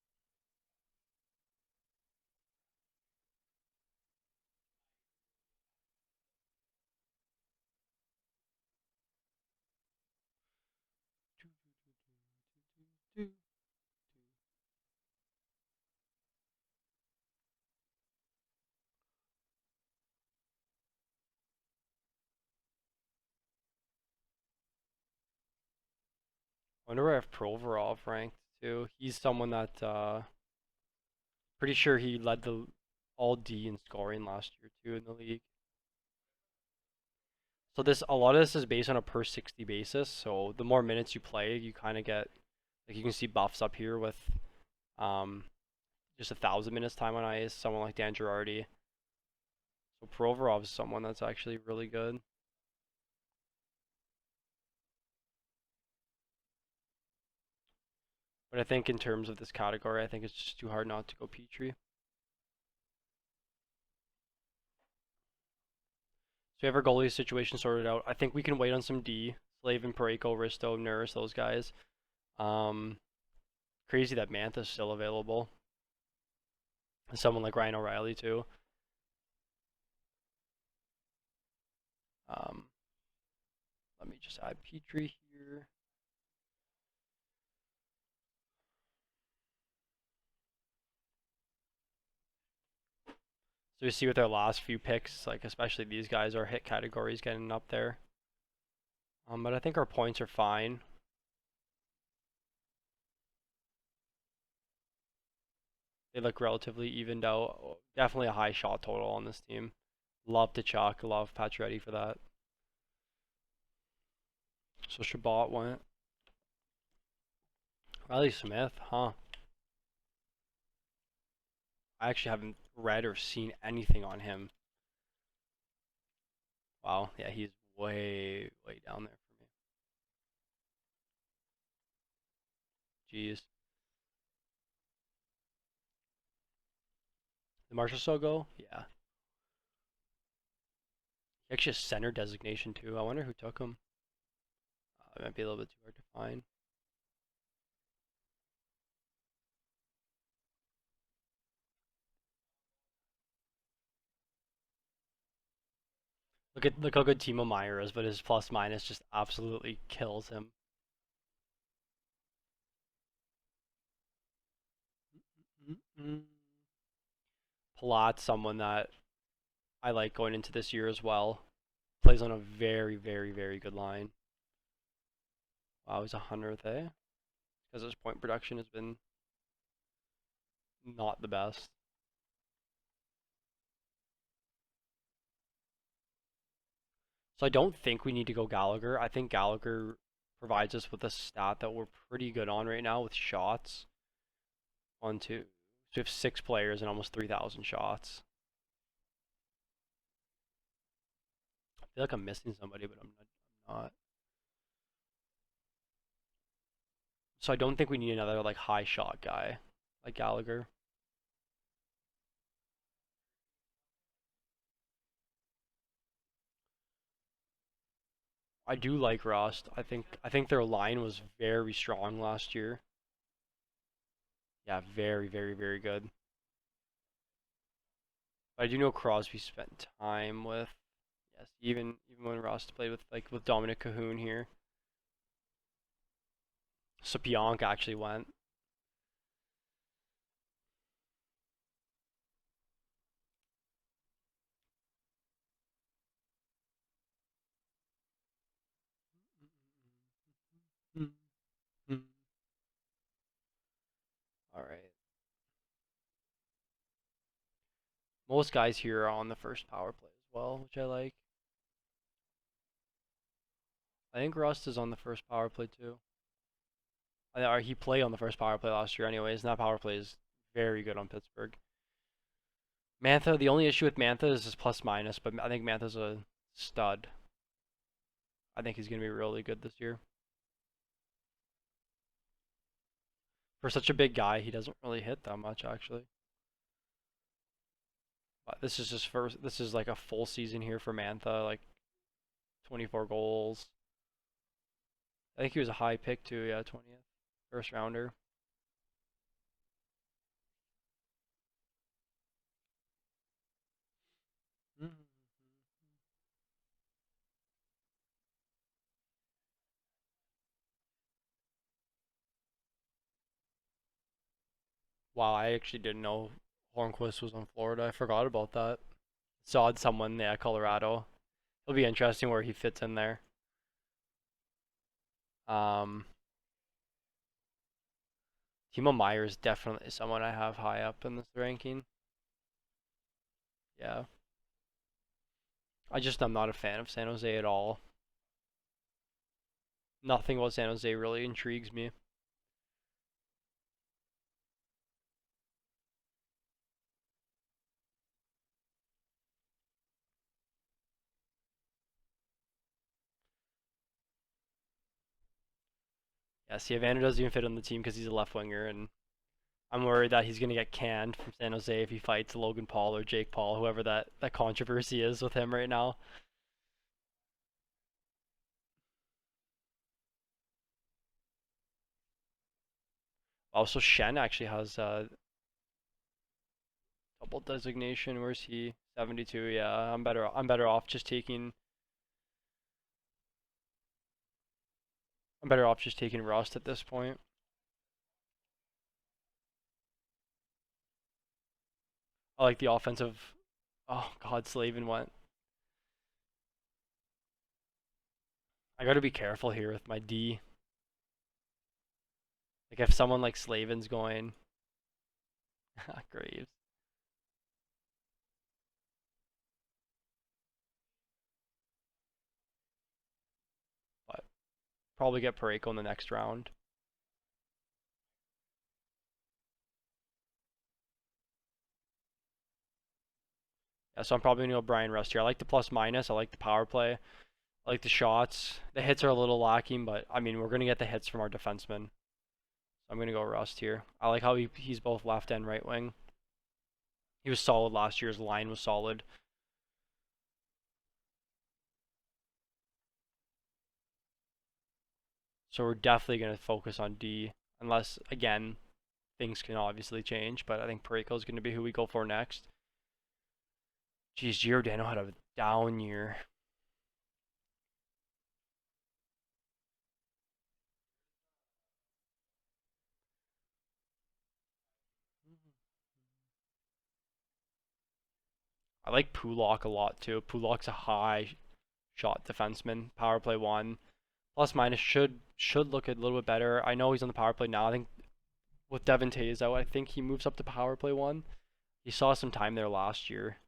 I wonder where I have Provorov ranked too. He's someone that pretty sure he led the all D in scoring last year too in the league. So this a lot of this is based on a per 60 basis. So the more minutes you play, you kind of get like you can see buffs up here with um just 1,000 minutes time on ice. Someone like Dan Girardi. So Provorov is someone that's actually really good. But I think in terms of this category, I think it's just too hard not to go Petrie. So we have our goalie situation sorted out. I think we can wait on some D. Slavin, Pareko, Risto, Nurse, those guys. Um, Crazy that Mantha's still available. And someone like Ryan O'Reilly too. Um, Let me just add Petrie here. So you see with our last few picks, like especially these guys, our hit categories getting up there. But I think our points are fine. They look relatively evened out. Definitely a high shot total on this team. Love Tkachuk, love Pacioretty for that. So Shabbat went. Riley Smith, huh? I actually haven't read or seen anything on him. Wow, yeah, he's way, way down there for me. Jeez. Did Marshall still go? Yeah. He actually has center designation too. I wonder who took him. It might be a little bit too hard to find. Look how good Timo Meyer is, but his plus minus just absolutely kills him. Palat, someone that I like going into this year as well. Plays on a very, very, very good line. Wow, he's 100th, eh? Because his point production has been not the best. So I don't think we need to go Gallagher. I think Gallagher provides us with a stat that we're pretty good on right now with shots. 1, 2. So we have 6 players and almost 3,000 shots. I feel like I'm missing somebody, but I'm not. So I don't think we need another like high shot guy like Gallagher. I do like Rust. I think their line was very strong last year. Yeah, very, very, very good. But I do know Crosby spent time with yes, even when Rust played with with Dominic Cahoon here. So Pionk actually went. All right. Most guys here are on the first power play as well, which I like. I think Rust is on the first power play too. He played on the first power play last year anyways, and that power play is very good on Pittsburgh. Mantha, the only issue with Mantha is his plus minus, but I think Mantha's a stud. I think he's going to be really good this year. For such a big guy, he doesn't really hit that much, actually. But this is just first. This is like a full season here for Mantha, like 24 goals. I think he was a high pick too. Yeah, 20th, first rounder. Mhm. Wow, I actually didn't know Hornquist was on Florida. I forgot about that. Saw someone, yeah, Colorado. It'll be interesting where he fits in there. Um, Timo Meyer is definitely someone I have high up in this ranking. Yeah, I'm not a fan of San Jose at all. Nothing about San Jose really intrigues me. Yeah, see, Evander doesn't even fit on the team because he's a left winger, and I'm worried that he's gonna get canned from San Jose if he fights Logan Paul or Jake Paul, whoever that controversy is with him right now. Also, Shen actually has double designation. Where's he? 72. Yeah, I'm better off just taking. I'm better off just taking Rust at this point. I like the offensive. Oh God, Slavin went. I got to be careful here with my D. Like if someone like Slavin's going, Graves. But probably get Pareko in the next round. Yeah, so I'm probably gonna go Brian Rust here. I like the plus minus. I like the power play. I like the shots. The hits are a little lacking, but I mean we're gonna get the hits from our defensemen. So I'm gonna go Rust here. I like how he's both left and right wing. He was solid last year. His line was solid. So we're definitely gonna focus on D, unless again things can obviously change. But I think Pareko is gonna be who we go for next. Geez, Giordano had a down year. I like Pulak a lot too. Pulak's a high shot defenseman. Power play one. Plus minus should look a little bit better. I know he's on the power play now. I think with Devon Tays out, I think he moves up to power play one. He saw some time there last year.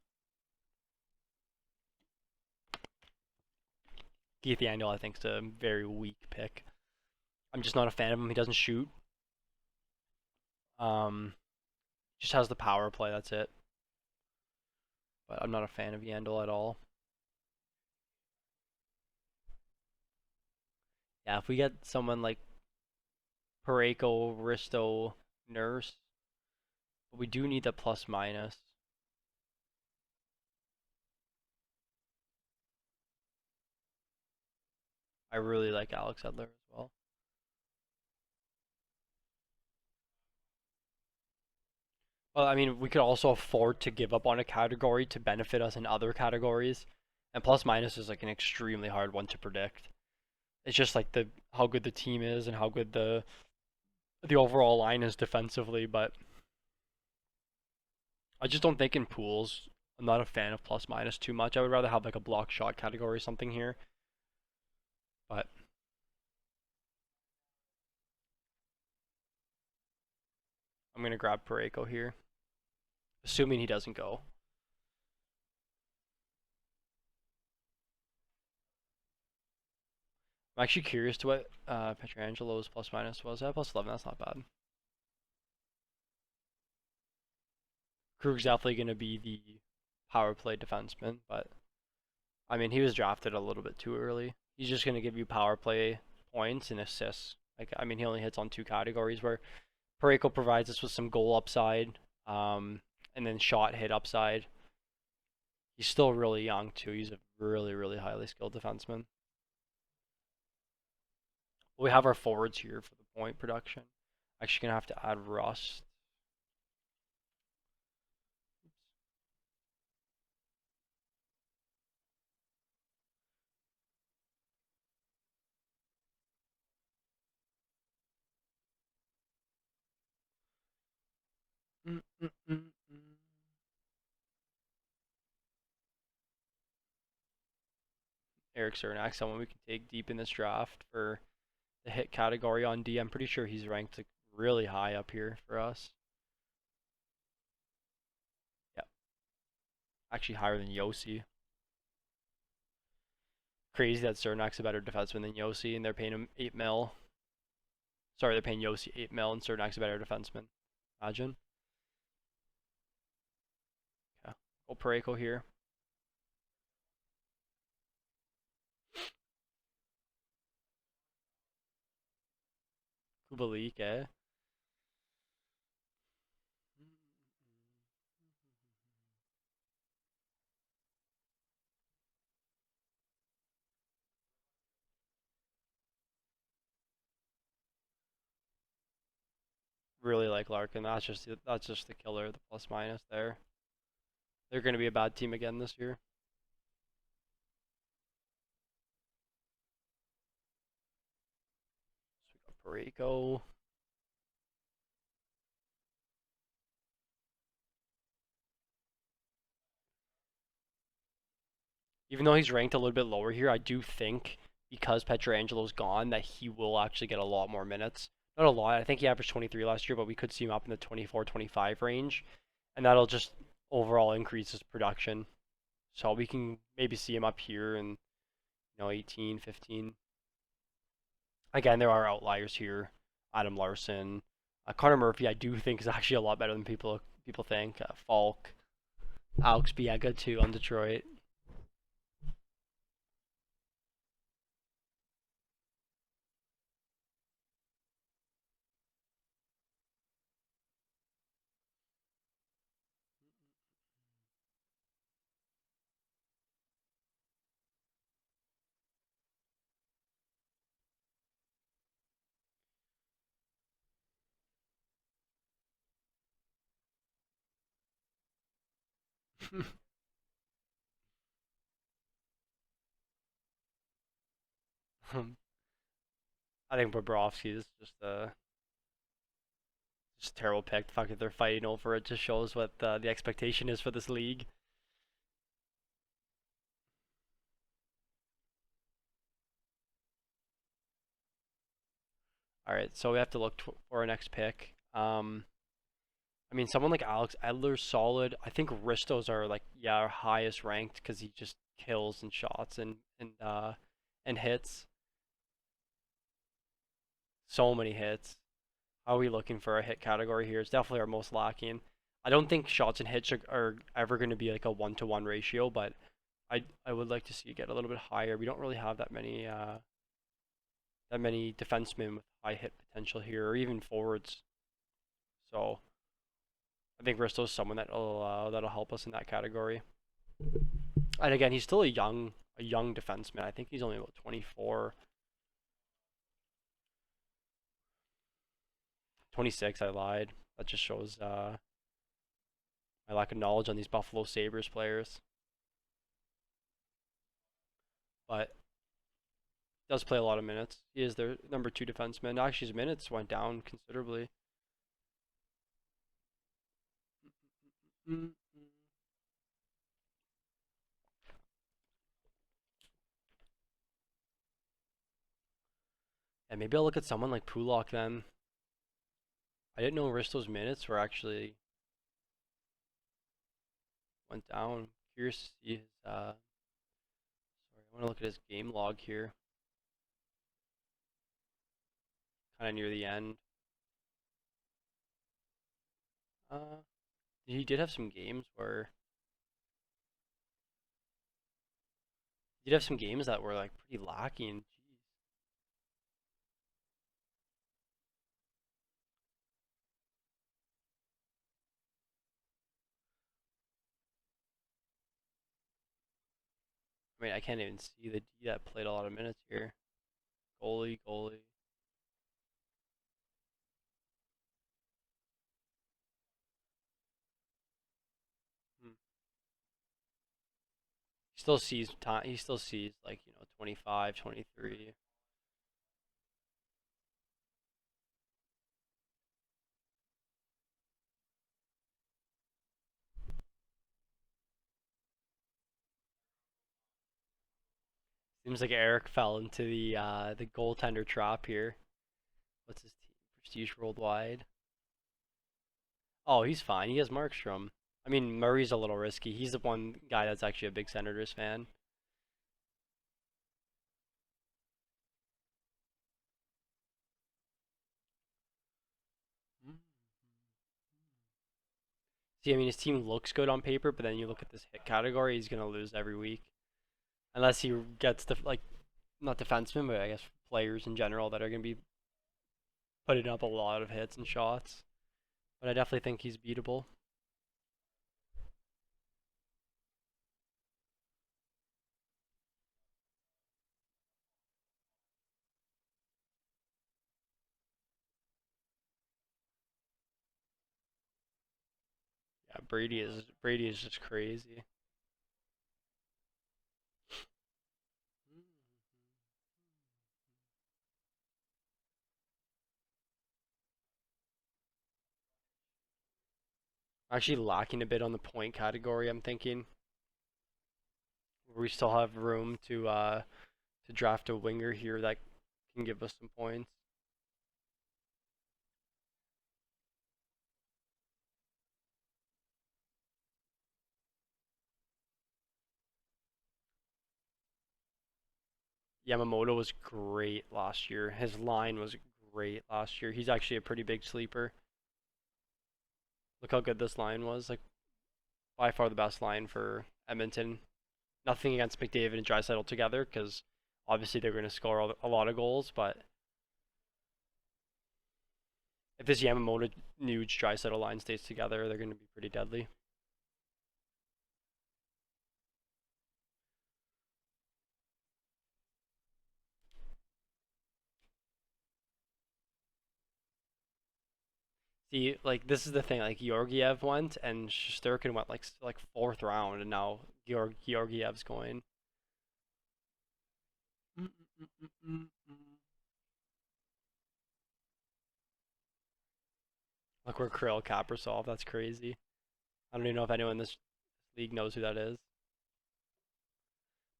Keith Yandel, I think, is a very weak pick. I'm just not a fan of him. He doesn't shoot. Um, just has the power play. That's it. But I'm not a fan of Yandel at all. Yeah, if we get someone like Pareko, Risto, Nurse, but we do need the plus minus. I really like Alex Edler as well. Well, I mean, we could also afford to give up on a category to benefit us in other categories. And plus minus is like an extremely hard one to predict. It's just like the how good the team is and how good the overall line is defensively, but I just don't think in pools I'm not a fan of plus minus too much. I would rather have like a block shot category or something here. But I'm gonna grab Pareko here. Assuming he doesn't go. I'm actually curious to what Petrangelo's plus minus was. At plus 11, that's not bad. Krug's definitely going to be the power play defenseman, but I mean, he was drafted a little bit too early. He's just going to give you power play points and assists. Like, I mean, he only hits on two categories where Pareko provides us with some goal upside, and then shot hit upside. He's still really young too. He's a really, really highly skilled defenseman. We have our forwards here for the point production. Actually, gonna have to add Rust. Mm, mm, mm, mm. Eric Cernak, someone we can take deep in this draft for the hit category on D. I'm pretty sure he's ranked like really high up here for us. Yeah, actually higher than Yossi. Crazy that Cernak's a better defenseman than Yossi, and they're paying him 8 mil. Sorry, they're paying Yossi 8 mil, and Cernak's a better defenseman. Imagine. Yeah, go Pareko here. Kubalik, eh? Really like Larkin. That's just the killer. The plus minus there. They're going to be a bad team again this year. So we got Pareko. Even though he's ranked a little bit lower here, I do think because Petrangelo's gone that he will actually get a lot more minutes. Not a lot. I think he averaged 23 last year, but we could see him up in the 24, 25 range, and that'll just overall increase his production. So we can maybe see him up here in 18, 15. Again, there are outliers here. Adam Larson, Connor Murphy, I do think is actually a lot better than people think. Falk, Alex Biega too on Detroit. I think Bobrovsky is just a terrible pick. The fact that they're fighting over it just shows what the expectation is for this league. All right, so we have to look for our next pick. I mean, someone like Alex Edler's solid. I think Ristos are like our highest ranked because he just kills and shots and hits. So many hits. How are we looking for a hit category here? It's definitely our most lacking. I don't think shots and hits are ever going to be like a 1-to-1 ratio, but I would like to see it get a little bit higher. We don't really have that many defensemen with high hit potential here, or even forwards. So I think Risto's someone that'll help us in that category. And again, he's still a young defenseman. I think he's only about 24, 26. I lied. That just shows my lack of knowledge on these Buffalo Sabres players. But does play a lot of minutes. He is their number two defenseman. Actually, his minutes went down considerably. Mm-mm. And maybe I'll look at someone like Pulak then. I didn't know Risto's minutes were actually went down. Curious to see his. Sorry, I want to look at his game log here. Kind of near the end. Uh, he did have some games where he did have some games that were like pretty lacking. Jeez. I mean, I can't even see the D that played a lot of minutes here. Goalie. Hmm. He still sees time. He still sees like 25, 23. Seems like Eric fell into the goaltender trap here. What's his team? Prestige Worldwide. Oh, he's fine. He has Markstrom. I mean, Murray's a little risky. He's the one guy that's actually a big Senators fan. See, I mean, his team looks good on paper, but then you look at this hit category, he's gonna lose every week unless he gets the like not defensemen, but I guess players in general that are gonna be putting up a lot of hits and shots. But I definitely think he's beatable. Yeah, Brady is just crazy. Actually lacking a bit on the point category. I'm thinking we still have room to draft a winger here that can give us some points. Yamamoto was great last year. His line was great last year. He's actually a pretty big sleeper. Look how good this line was. Like by far the best line for Edmonton. Nothing against McDavid and Draisaitl together because obviously they're going to score a lot of goals. But if this Yamamoto Nuge Draisaitl line stays together, they're going to be pretty deadly. See, like this is the thing. Like Georgiev went and Shesterkin went like fourth round, and now Georgiev's going. Look, we're Krill Kaprasov. That's crazy. I don't even know if anyone in this league knows who that is.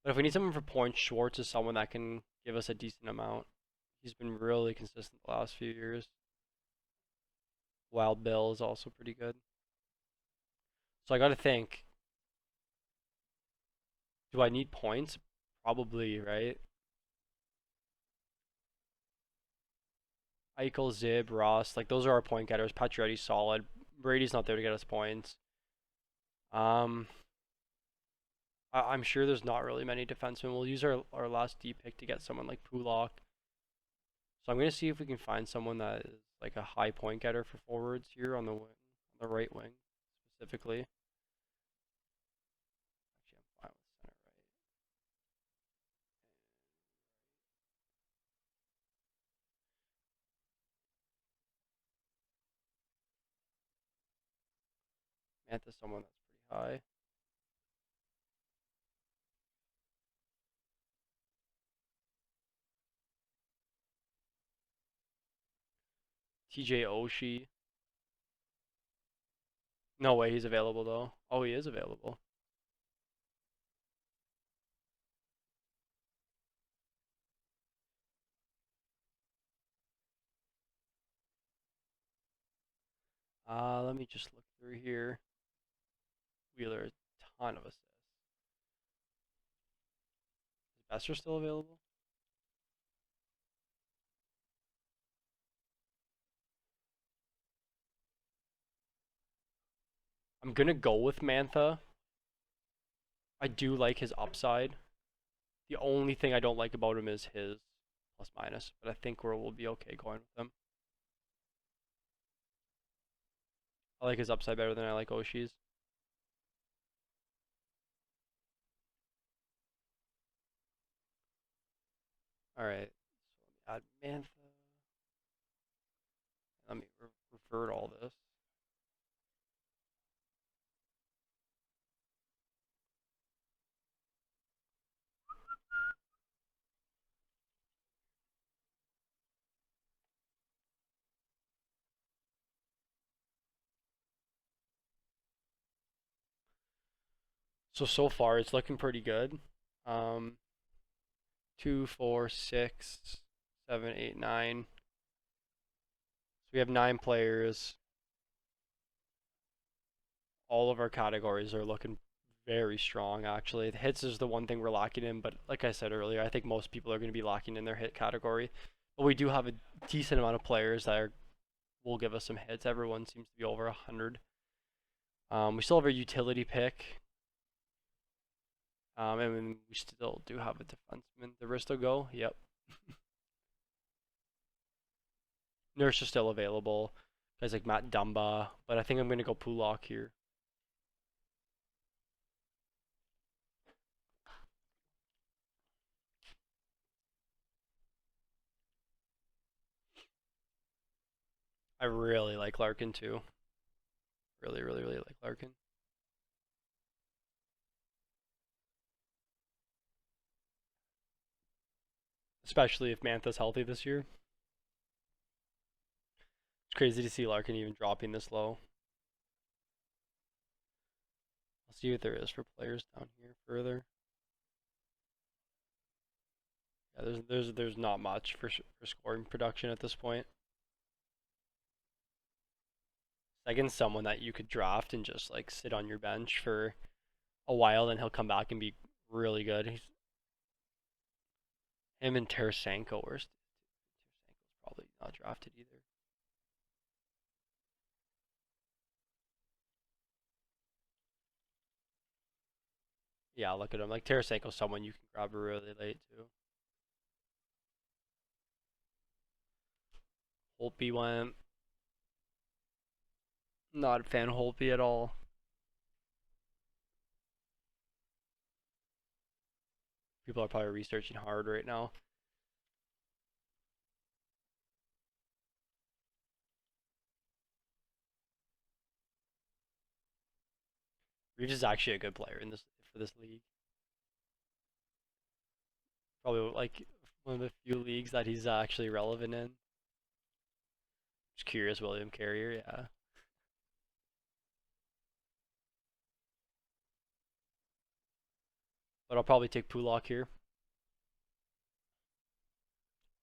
But if we need someone for points, Schwartz is someone that can give us a decent amount. He's been really consistent the last few years. Wild Bill is also pretty good. So I got to think, do I need points? Probably, right? Eichel, Zib, Ross, like those are our point getters. Pacioretty's solid. Brady's not there to get us points. Um, I'm sure there's not really many defensemen. We'll use our last D pick to get someone like Pulak. So I'm gonna see if we can find someone that is like a high point getter for forwards here on the wing, on the right wing specifically. Actually, I'm fine with center right. Mantha's someone that's pretty high. TJ Oshie. No way he's available though. Oh, he is available. Let me just look through here. Wheeler, a ton of assists. Is Besser still available? I'm gonna go with Mantha. I do like his upside. The only thing I don't like about him is his plus minus, but I think we'll be okay going with him. I like his upside better than I like Oshi's. All right. So add Mantha. Let me revert all this. So far it's looking pretty good. Um, 2, 4, 6, 7, 8, 9. So we have 9 players. All of our categories are looking very strong, actually. The hits is the one thing we're lacking in, but like I said earlier, I think most people are going to be lacking in their hit category. But we do have a decent amount of players that will give us some hits. Everyone seems to be over 100. We still have our utility pick. And we still do have a defenseman. The Risto go? Yep. Nurse is still available. Guys like Matt Dumba. But I think I'm going to go Pulak here. I really like Larkin too. Really, really, really like Larkin. Especially if Mantha's healthy this year. It's crazy to see Larkin even dropping this low. I'll see what there is for players down here further. Yeah, there's not much for scoring production at this point. Sagan's someone that you could draft and just like sit on your bench for a while, then he'll come back and be really good. Him and Tarasenko, where's Tarasenko's probably not drafted either. Yeah, look at him. Like Tarasenko's someone you can grab really late too. Holtby went. Not a fan of Holtby at all. People are probably researching hard right now. Reeves is actually a good player in this for this league. Probably like one of the few leagues that he's actually relevant in. Just curious, William Carrier, yeah. But I'll probably take Pulak here.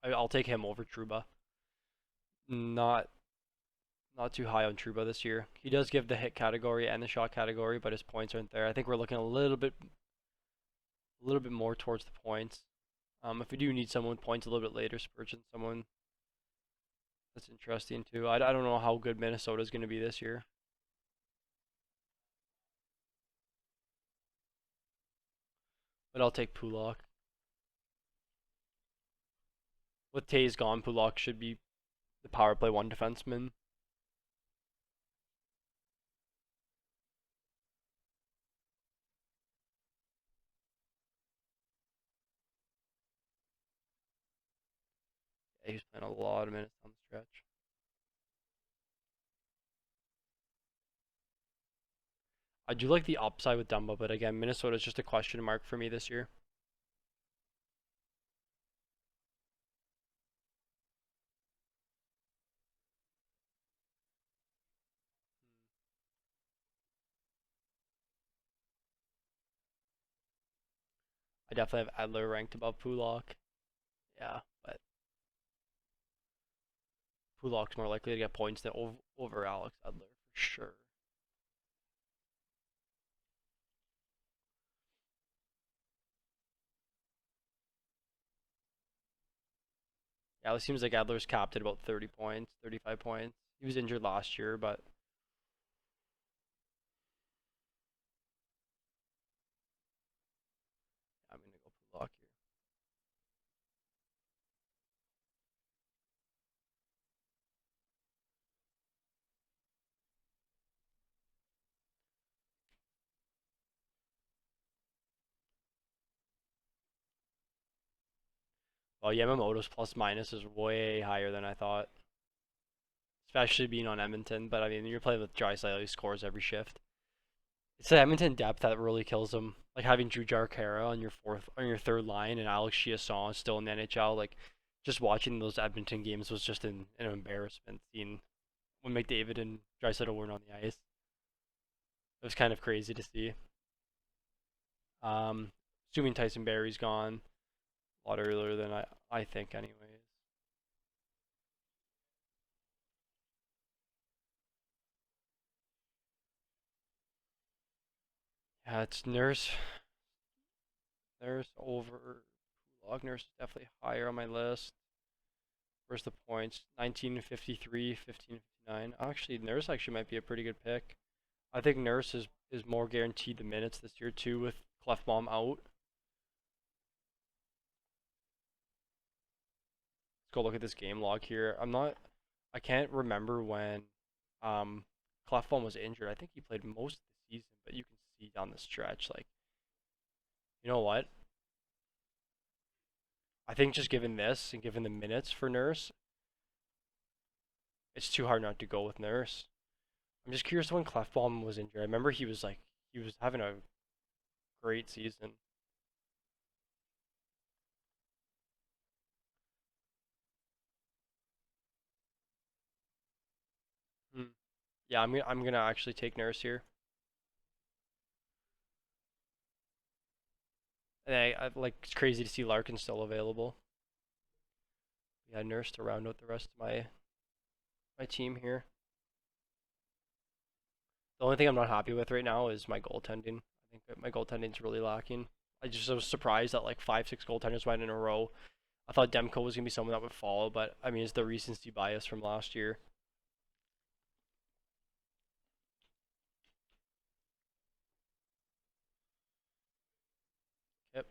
I'll take him over Truba. Not not too high on Truba this year. He does give the hit category and the shot category, but his points aren't there. I think we're looking a little bit more towards the points. If we do need someone with points a little bit later, Spurgeon, someone that's interesting too. I don't know how good Minnesota is going to be this year. But I'll take Pulak. With Tays gone, Pulak should be the power play one defenseman. Yeah, he's playing a lot of minutes on the stretch. I do like the upside with Dumba, but again, Minnesota's just a question mark for me this year. I definitely have Adler ranked above Pulak. Yeah, but Pulak's more likely to get points than over Alex Adler for sure. Yeah, it seems like Adler's capped at about 30 points, 35 points. He was injured last year, but I'm gonna go Pulak here. Oh, Yamamoto's plus minus is way higher than I thought, especially being on Edmonton. But I mean, you're playing with Draisaitl, he scores every shift. It's the Edmonton depth that really kills him. Like having Drew Jarkera on your third line, and Alex Chiasson still in the NHL. Like, just watching those Edmonton games was just an embarrassment. Seeing when McDavid and Draisaitl weren't on the ice, it was kind of crazy to see. Um, Assuming Tyson Barrie's gone a lot earlier than I think, anyways. Yeah, it's Nurse over Log. Nurse is definitely higher on my list. Where's the points? 1953, 1559. Actually, Nurse actually might be a pretty good pick. I think Nurse is more guaranteed the minutes this year too with Clefbaum out. Let's go look at this game log here. I can't remember when um Clefbaum was injured. I think he played most of the season, but you can see down the stretch, like, you know what? I think just given this and given the minutes for Nurse, it's too hard not to go with Nurse. I'm just curious when Clefbaum was injured. I remember he was having a great season. Hmm. Yeah, I'm gonna actually take Nurse here. And I like, it's crazy to see Larkin still available. Yeah, Nurse to round out the rest of my team here. The only thing I'm not happy with right now is my goaltending. I think that my goaltending's really lacking. I was surprised that like 5, 6 goaltenders went in a row. I thought Demko was gonna be someone that would follow, but I mean, it's the recency bias from last year. Yep.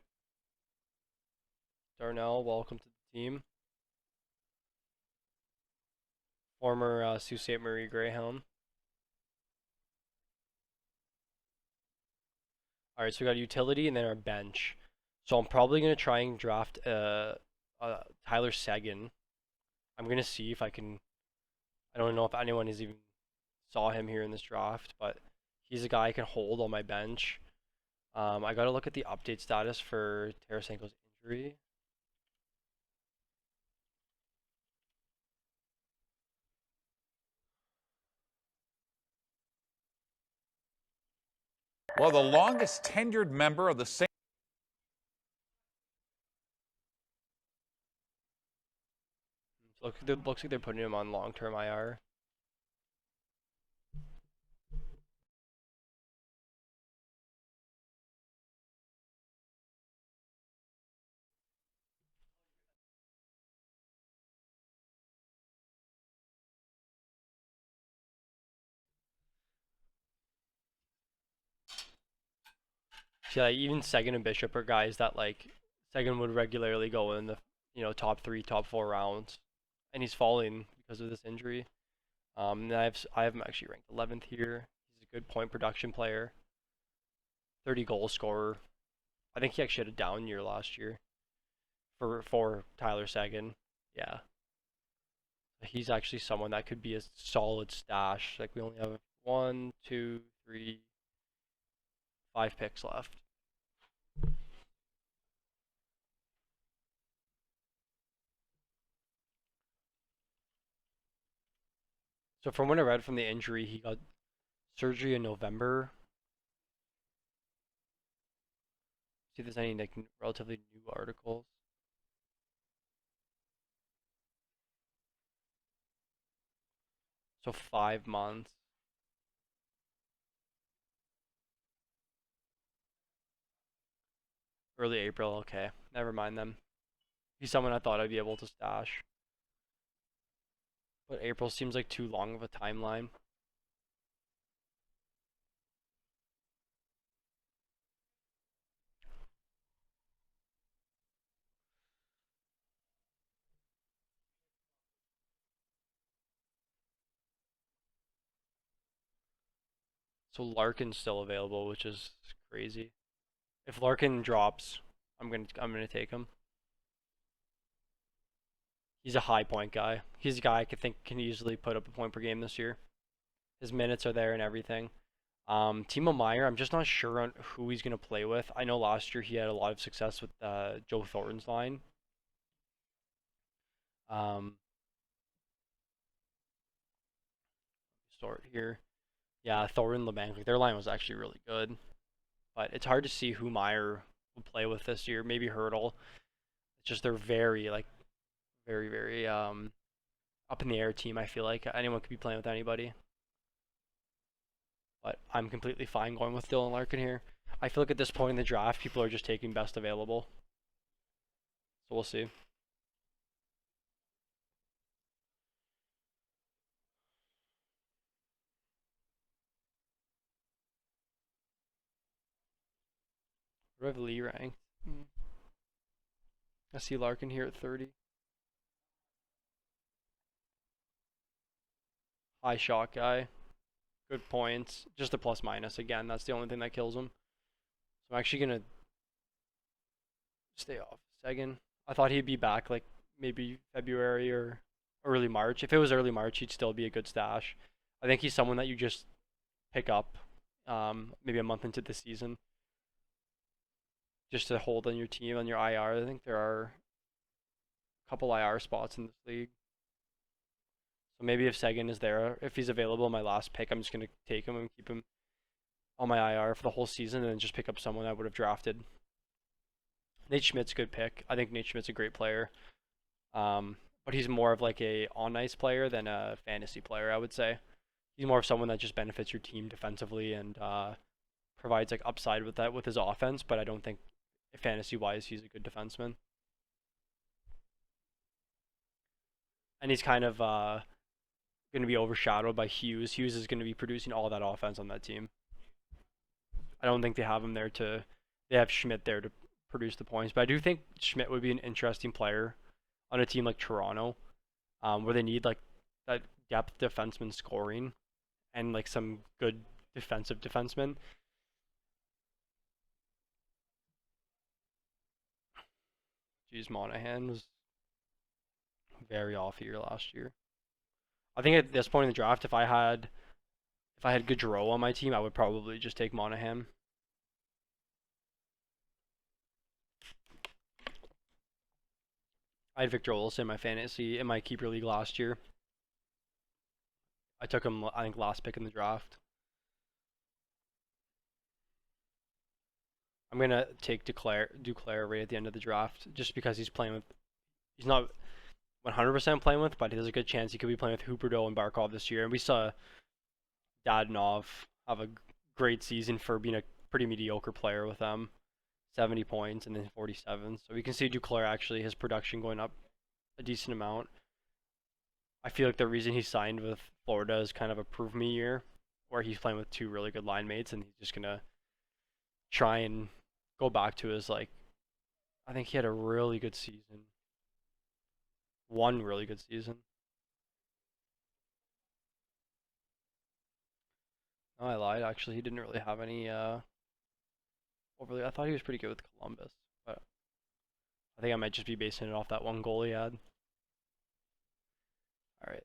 Darnell, welcome to the team. Former Sault Ste. Marie Greyhound. All right, so we got utility and then our bench. So I'm probably gonna try and draft Tyler Sagan. I'm gonna see if I can. I don't know if anyone has even saw him here in this draft, but he's a guy I can hold on my bench. I gotta look at the update status for Tarasenko's injury. Well, the longest tenured member of the same. Looks like they're putting him on long-term IR. See, like, even Sagan and Bishop are guys that like Sagan would regularly go in the top 3, top 4 rounds, and he's falling because of this injury. And I have him actually ranked 11th here. He's a good point production player, 30 goal scorer. I think he actually had a down year last year for Tyler Sagan. Yeah, he's actually someone that could be a solid stash. Like, we only have one, two, three, 5 picks left. So from what I read from the injury, he got surgery in November. See if there's any like relatively new articles. So 5 months. Early April, okay. Never mind them. He's someone I thought I'd be able to stash. But April seems like too long of a timeline. So Larkin's still available, which is crazy. If Larkin drops, I'm gonna take him. He's a high point guy. He's a guy I could think can easily put up a point per game this year. His minutes are there and everything. Timo Meyer, I'm just not sure on who he's gonna play with. I know last year he had a lot of success with Joe Thornton's line. Um, Sort here. Yeah, Thornton, LeBanc, like their line was actually really good, but it's hard to see who Meyer will play with this year. Maybe Hurdle. It's just they're very like very up in the air team. I feel like anyone could be playing with anybody, but I'm completely fine going with Dylan Larkin here. I feel like at this point in the draft, people are just taking best available, so we'll see. What do I have Lee ranked? I see Larkin here at 30. High shot guy. Good points. Just a plus minus again. That's the only thing that kills him. So I'm actually gonna stay off Sagan. I thought he'd be back like maybe February or early March. If it was early March, he'd still be a good stash. I think he's someone that you just pick up maybe a month into the season just to hold on your team on your IR. I think there are a couple IR spots in this league. So maybe if Sagan is there, if he's available in my last pick, I'm just going to take him and keep him on my IR for the whole season and then just pick up someone I would have drafted. Nate Schmidt's a good pick. I think Nate Schmidt's a great player. But he's more of like a on ice player than a fantasy player, I would say. He's more of someone that just benefits your team defensively and provides like upside with that with his offense, but I don't think fantasy wise he's a good defenseman. And he's kind of going to be overshadowed by Hughes. Hughes is going to be producing all that offense on that team. I don't think they have him there to. They have Schmidt there to produce the points, but I do think Schmidt would be an interesting player on a team like Toronto, where they need like that depth defenseman scoring and like some good defensive defensemen. Jeez, Monahan was very off here last year. I think at this point in the draft, if I had Gaudreau on my team, I would probably just take Monahan. I had Victor Olsen in my fantasy in my keeper league last year. I took him, I think, last pick in the draft. I'm gonna take Duclair right at the end of the draft, just because he's not 100% playing with, but there's a good chance he could be playing with Huberdeau and Barkov this year. And we saw Dadonov have a great season for being a pretty mediocre player with them. 70 points and then 47. So we can see Duclair actually his production going up a decent amount. I feel like the reason he signed with Florida is kind of a prove me year, where he's playing with two really good line mates and he's just gonna try and go back to his like. I think he had a really good season. One really good season. No, I lied. Actually, he didn't really have any overly. I thought he was pretty good with Columbus, but I think I might just be basing it off that one goal he had. All right,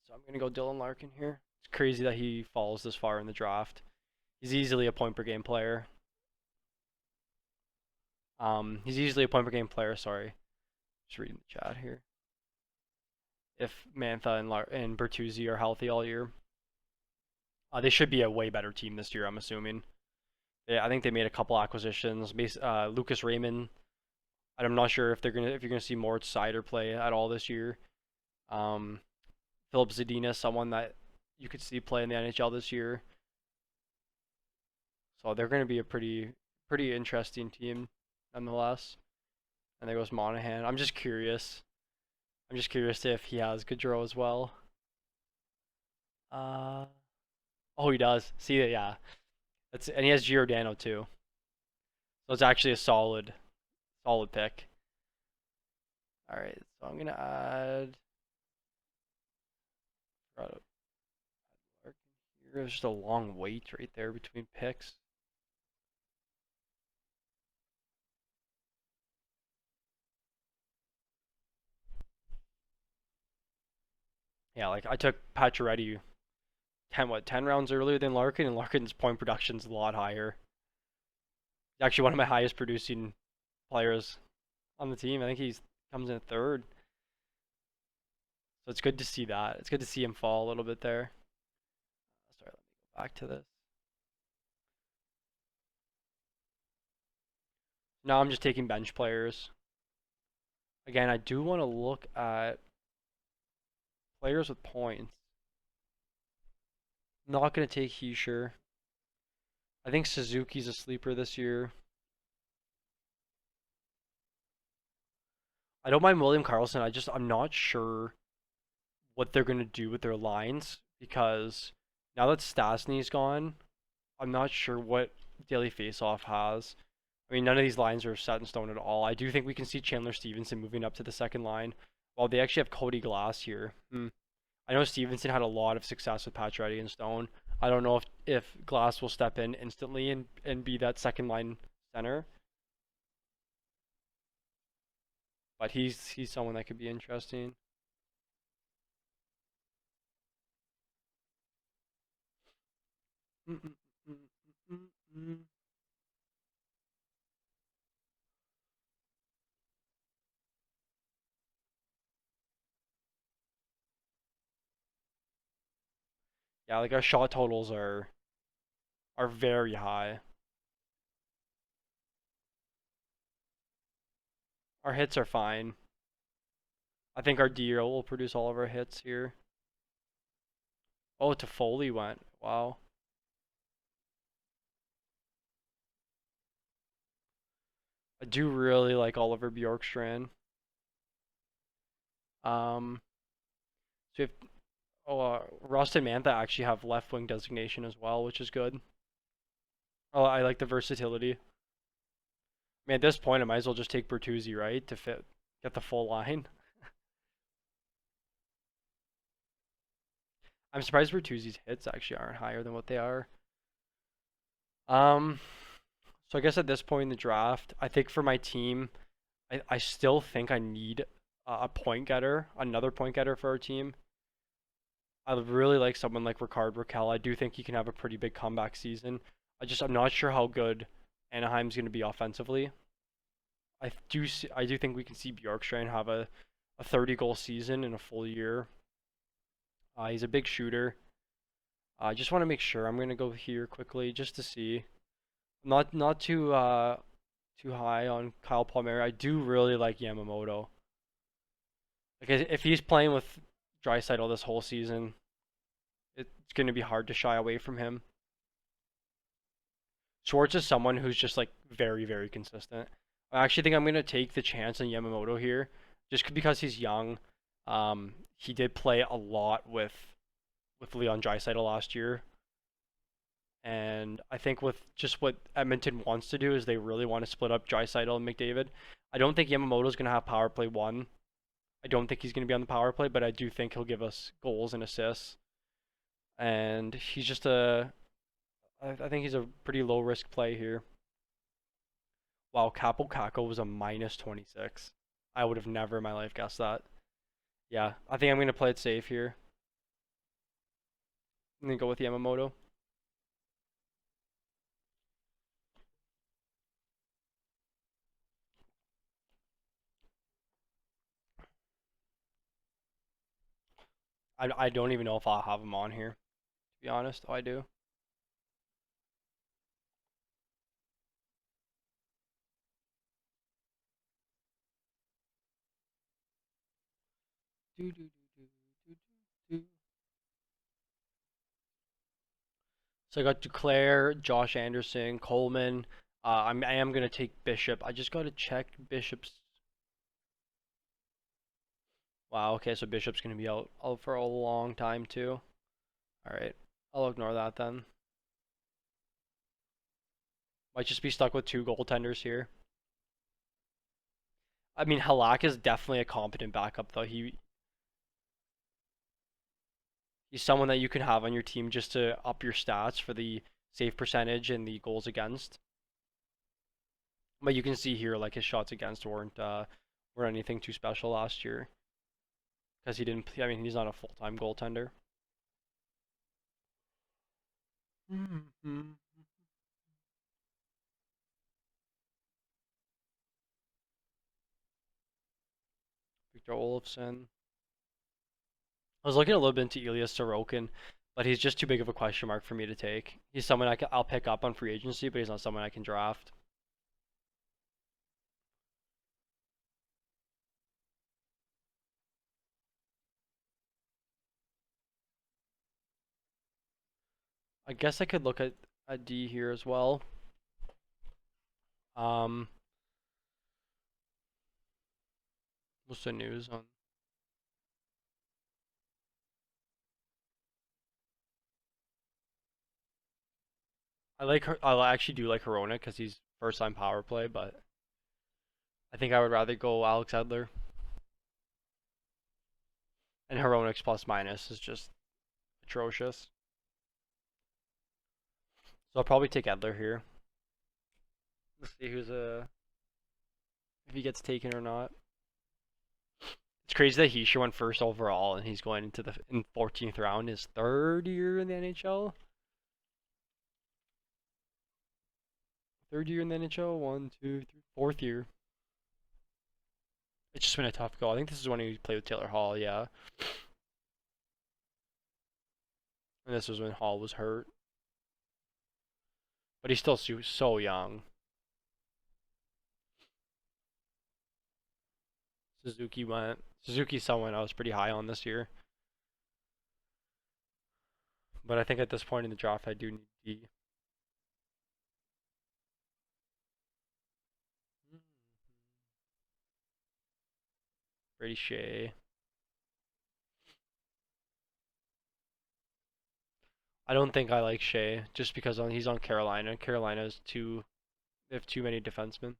so I'm gonna go Dylan Larkin here. It's crazy that he falls this far in the draft. He's easily a point per game player. He's easily a point per game player. Sorry, just reading the chat here. If Mantha and Bertuzzi are healthy all year, they should be a way better team this year. I'm assuming. I think they made a couple acquisitions. Lucas Raymond. I'm not sure if you're gonna see more Sider play at all this year. Philip Zadina, someone that you could see play in the NHL this year. So they're going to be a pretty interesting team, nonetheless. And there goes Monahan. I'm just curious. If he has Gaudreau as well. Oh, he does. See it, yeah. And he has Giordano too. So it's actually a solid pick. All right, so I'm gonna add. There's just a long wait right there between picks. Yeah, like I took Pacioretty 10 rounds earlier than Larkin, and Larkin's point production's a lot higher. He's actually one of my highest producing players on the team. I think he's comes in third. So it's good to see that. It's good to see him fall a little bit there. Sorry, let me go back to this. Now I'm just taking bench players. Again, I do want to look at players with points. Not going to take Heischer. I think Suzuki's a sleeper this year. I don't mind William Karlsson. I'm not sure what they're going to do with their lines because now that Stasny's gone, I'm not sure what Daily Faceoff has. I mean, none of these lines are set in stone at all. I do think we can see Chandler Stevenson moving up to the second line. While they actually have Cody Glass here. I know Stevenson had a lot of success with Pacioretty and Stone. I don't know if Glass will step in instantly and be that second line center. But he's someone that could be interesting. Yeah, like our shot totals are very high. Our hits are fine. I think our D will produce all of our hits here. Oh, Toffoli went. Wow. I do really like Oliver Bjorkstrand. Um, so if Rost and Mantha actually have left wing designation as well, which is good. Oh, I like the versatility. I mean, at this point, I might as well just take Bertuzzi, right, to get the full line. I'm surprised Bertuzzi's hits actually aren't higher than what they are. Um, so I guess at this point in the draft, I think for my team, I still think I need a point getter, another point getter for our team. I really like someone like Rickard Rakell. I do think he can have a pretty big comeback season. I'm not sure how good Anaheim's going to be offensively. I do think we can see Bjorkstrand have a 30 goal season in a full year. He's a big shooter. I just want to make sure. I'm going to go here quickly just to see. Not too high on Kyle Palmieri. I do really like Yamamoto. Like if he's playing with Draisaitl this whole season, it's going to be hard to shy away from him. Schwartz is someone who's just like very, very consistent. I actually think I'm going to take the chance on Yamamoto here just because he's young. He did play a lot with Leon Draisaitl last year. And I think with just what Edmonton wants to do is they really want to split up Draisaitl and McDavid. I don't think Yamamoto's going to have power play 1. I don't think he's going to be on the power play, but I do think he'll give us goals and assists. And he's just I think he's a pretty low risk play here. Wow, Capo Caco was a minus 26. I would have never in my life guessed that. Yeah, I think I'm going to play it safe here. I'm going to go with Yamamoto. I don't even know if I'll have him on here, to be honest. Oh, I do. So I got Duclair, Josh Anderson, Coleman. I am gonna take Bishop. I just gotta check Bishop's. Wow. Okay, so Bishop's gonna be out for a long time too. All right, I'll ignore that then. Might just be stuck with 2 goaltenders here. I mean, Halak is definitely a competent backup though. He's someone that you can have on your team just to up your stats for the save percentage and the goals against. But you can see here, like his shots against weren't anything too special last year. because he didn't. I mean, he's not a full-time goaltender. Victor Olofsson. I was looking a little bit into Elias Sorokin, but he's just too big of a question mark for me to take. He's someone I'll pick up on free agency, but he's not someone I can draft. I guess I could look at a D here as well. Um, what's the news on? I actually do like Corona because he's first time power play, but I think I would rather go Alex Edler. And Heroics plus minus is just atrocious. So I'll probably take Edler here. Let's see if he gets taken or not. It's crazy that he sure went first overall and he's going into the 14th round, his third year in the NHL. Third year in the NHL, 1, 2, 3, fourth year. It's just been a tough go. I think this is when he played with Taylor Hall, yeah. And this was when Hall was hurt. But he's still so young. Suzuki's someone I was pretty high on this year. But I think at this point in the draft, I do need D. Brady Shea. I don't think I like Shea just because he's on Carolina. They have too many defensemen.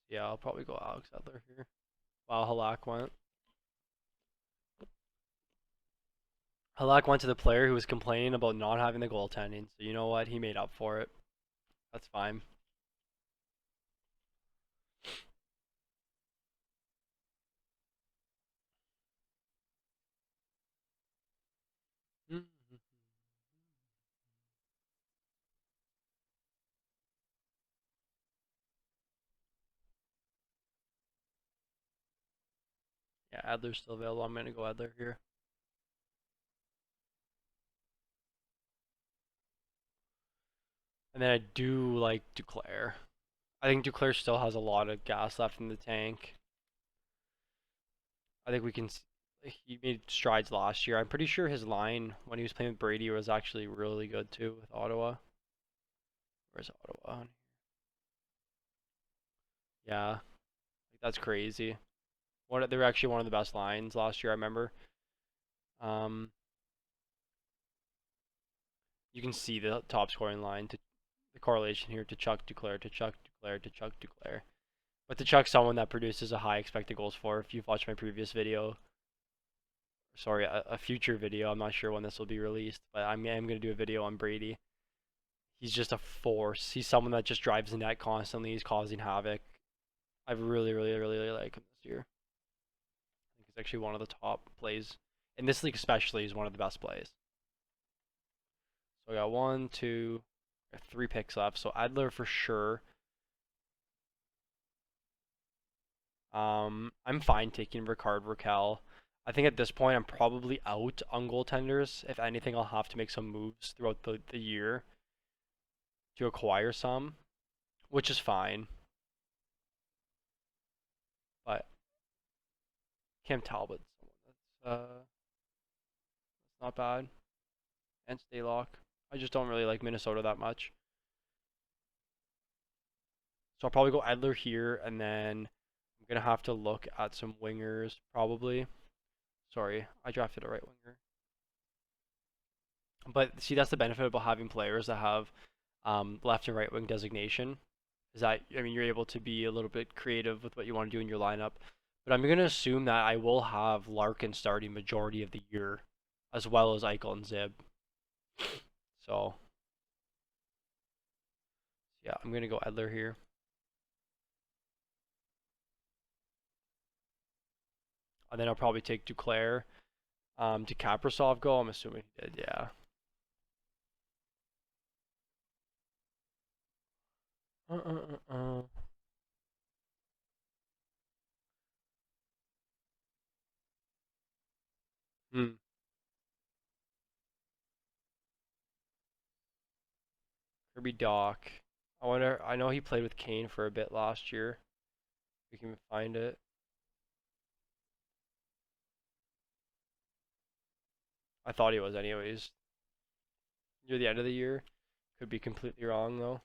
Yeah, I'll probably go Alex Edler here. Wow, Halak went. Halak went to the player who was complaining about not having the goaltending. So you know what? He made up for it. That's fine. Yeah, Adler's still available. I'm gonna go Adler here. And then I do like Duclair. I think Duclair still has a lot of gas left in the tank. I think we can. He made strides last year. I'm pretty sure his line when he was playing with Brady was actually really good too with Ottawa. Where's Ottawa? Yeah, that's crazy. They were actually one of the best lines last year. I remember. Um, you can see the top scoring line to the correlation here to Chuck Duclair to Chuck Duclair to Chuck Duclair. But to Chuck, someone that produces a high expected goals for. If you've watched my previous video, sorry, a future video. I'm not sure when this will be released, but I am going to do a video on Brady. He's just a force. He's someone that just drives the net constantly. He's causing havoc. I really, really, really, really like him this year. I think he's actually one of the top plays in this league, especially. He's one of the best plays. So I got 1, 2, 3 picks left. So Adler for sure. I'm fine taking Ricard Raquel. I think at this point I'm probably out on goaltenders. If anything, I'll have to make some moves throughout the year to acquire some, which is fine. But Cam Talbot, that's not bad. And Staylock. I just don't really like Minnesota that much. So I'll probably go Edler here, and then I'm gonna have to look at some wingers probably. Sorry, I drafted a right winger. But see, that's the benefit about having players that have left and right wing designation. Is that, I mean, you're able to be a little bit creative with what you want to do in your lineup. But I'm going to assume that I will have Larkin starting majority of the year, as well as Eichel and Zib. So yeah, I'm gonna go Edler here. And then I'll probably take Duclair. Did Kaprasov go? I'm assuming he did, yeah. Uh, uh, uh, uh. Hmm. Kirby Doc. I wonder. I know he played with Kane for a bit last year. We can find it. I thought he was, anyways. Near the end of the year, could be completely wrong though.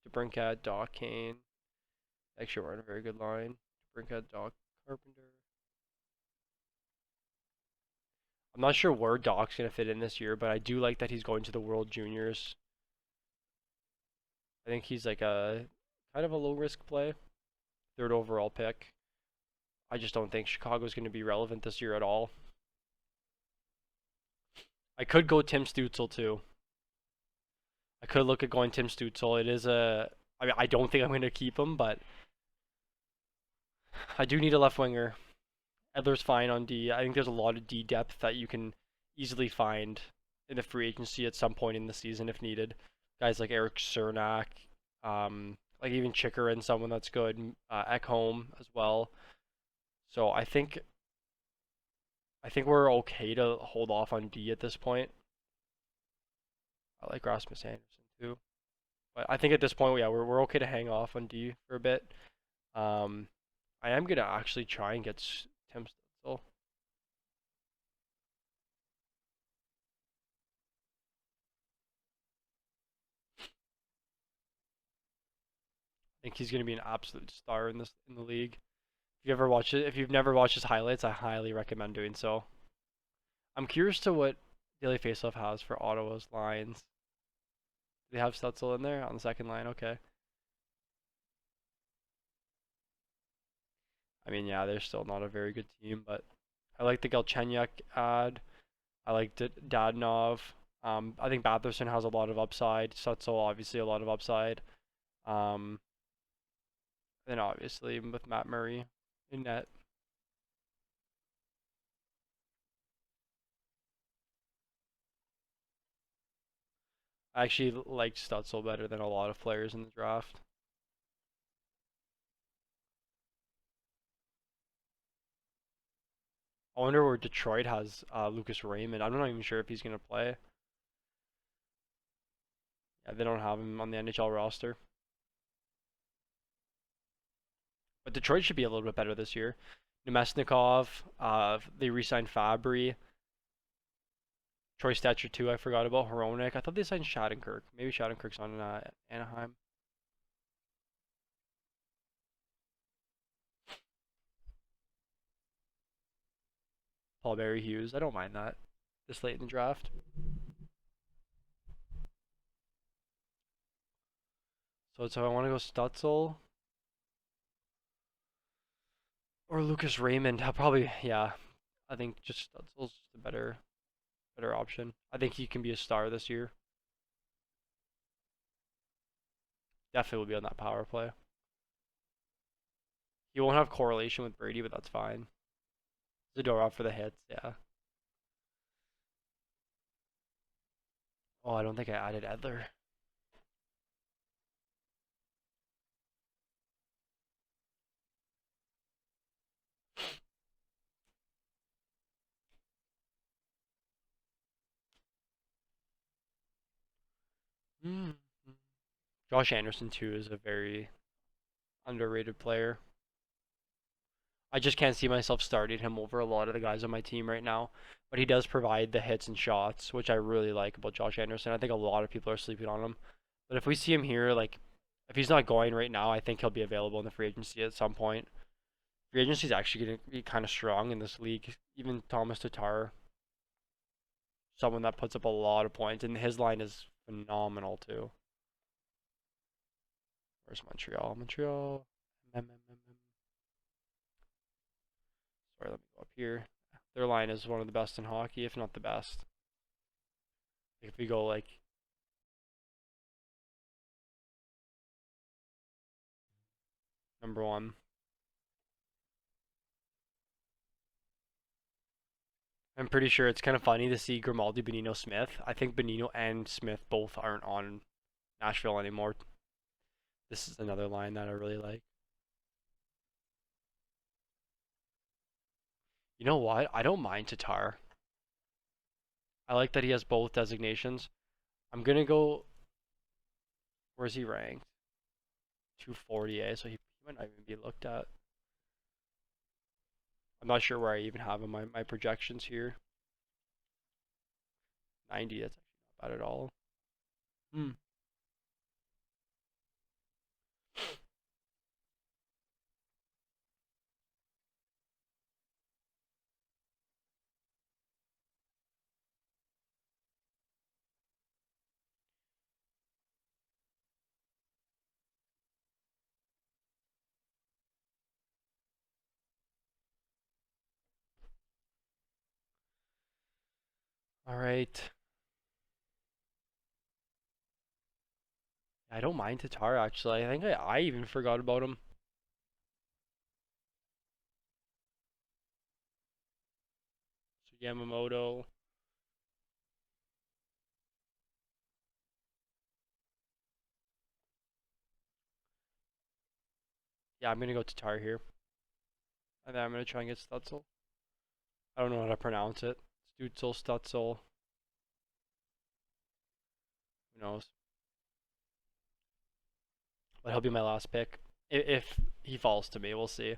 DeBrincat, Doc, Kane. Actually, we're in a very good line. DeBrincat, Doc, Carpenter. I'm not sure where Doc's gonna fit in this year, but I do like that he's going to the World Juniors. I think he's like a kind of a low risk play, third overall pick. I just don't think Chicago's going to be relevant this year at all. I could go Tim Stutzel too. I could look at going Tim Stutzel. It is a. I mean, I don't think I'm going to keep him, but I do need a left winger. Edler's fine on D. I think there's a lot of D depth that you can easily find in the free agency at some point in the season if needed. Guys like Eric Cernak, like even Chikrin, someone that's good. Ekholm as well. So I think we're okay to hold off on D at this point. I like Rasmus Anderson too. But I think at this point, yeah, we're okay to hang off on D for a bit. Um, I am gonna actually try and get Tim Stutzel. I think he's gonna be an absolute star in the league. If you've never watched his highlights, I highly recommend doing so. I'm curious to what Daily Faceoff has for Ottawa's lines. Do they have Stutzel in there on the second line? Okay. I mean, yeah, they're still not a very good team, but I like the Galchenyuk ad. I liked it. Dadnov. I think Batherson has a lot of upside. Stutzel obviously a lot of upside. Um, then obviously with Matt Murray in net. I actually liked Stutzel better than a lot of players in the draft. I wonder where Detroit has Lucas Raymond. I'm not even sure if he's gonna play. Yeah, they don't have him on the NHL roster. But Detroit should be a little bit better this year. Nemesnikov, they re-signed Fabry. Troy Stetcher too. I forgot about Hronek. I thought they signed Shattenkirk. Maybe Shattenkirk's on Anaheim. Paul Barry Hughes. I don't mind that this late in the draft. So I want to go Stutzel or Lucas Raymond. I'll probably, yeah. I think just Stutzel's the better option. I think he can be a star this year. Definitely will be on that power play. He won't have correlation with Brady, but that's fine. Zadorov for the hits, yeah. Oh, I don't think I added Edler. Mm. Josh Anderson too is a very underrated player. I just can't see myself starting him over a lot of the guys on my team right now. But he does provide the hits and shots, which I really like about Josh Anderson. I think a lot of people are sleeping on him. But if we see him here, like if he's not going right now, I think he'll be available in the free agency at some point. Free agency is actually going to be kind of strong in this league. Even Thomas Tatar, someone that puts up a lot of points, and his line is phenomenal too. Where's Montreal? Montreal. Sorry, let me go up here. Their line is one of the best in hockey, if not the best. If we go like Number one. I'm pretty sure it's kind of funny to see Grimaldi, Benino, Smith. I think Benino and Smith both aren't on Nashville anymore. This is another line that I really like. You know what? I don't mind Tatar. I like that he has both designations. I'm gonna go. Where's he ranked? 240A, so he might not even be looked at. I'm not sure where I even have him. My projections here. 90. That's actually not bad at all. Hmm. All right. I don't mind Tatar actually. I think I even forgot about him. So Yamamoto. Yeah, I'm gonna go Tatar here. And then I'm gonna try and get Stutzel. I don't know how to pronounce it. Stutzel, Stutzel. Who knows? But he'll be my last pick. If he falls to me, we'll see.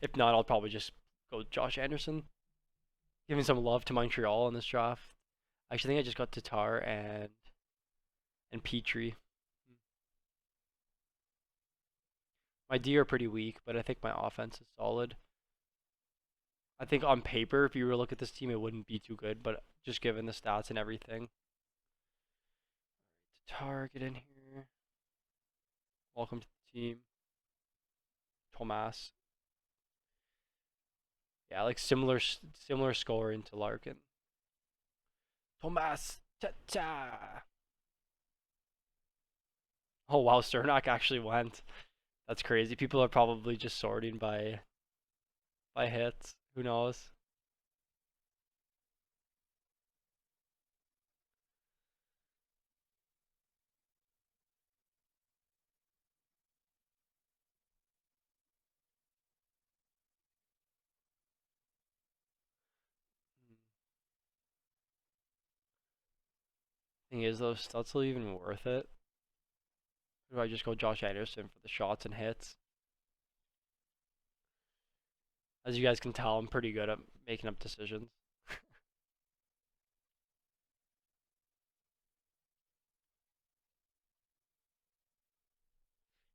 If not, I'll probably just go Josh Anderson. Giving some love to Montreal in this draft. I actually think I just got Tatar and Petrie. My D are pretty weak, but I think my offense is solid. I think on paper, if you were to look at this team, it wouldn't be too good, but just given the stats and everything. Tatar, get in here. Welcome to the team. Tomas. Yeah, like similar scoring to Larkin. Tomas. Ta-ta. Oh wow, Cernak actually went. That's crazy. People are probably just sorting by hits. Who knows? Thing is though, Stutzel even worth it? Or do I just go Josh Anderson for the shots and hits? As you guys can tell, I'm pretty good at making up decisions.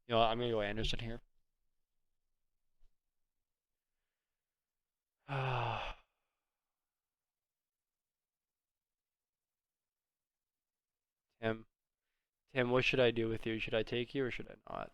You know what? I'm gonna go Anderson here. Tim, Tim, what should I do with you? Should I take you or should I not?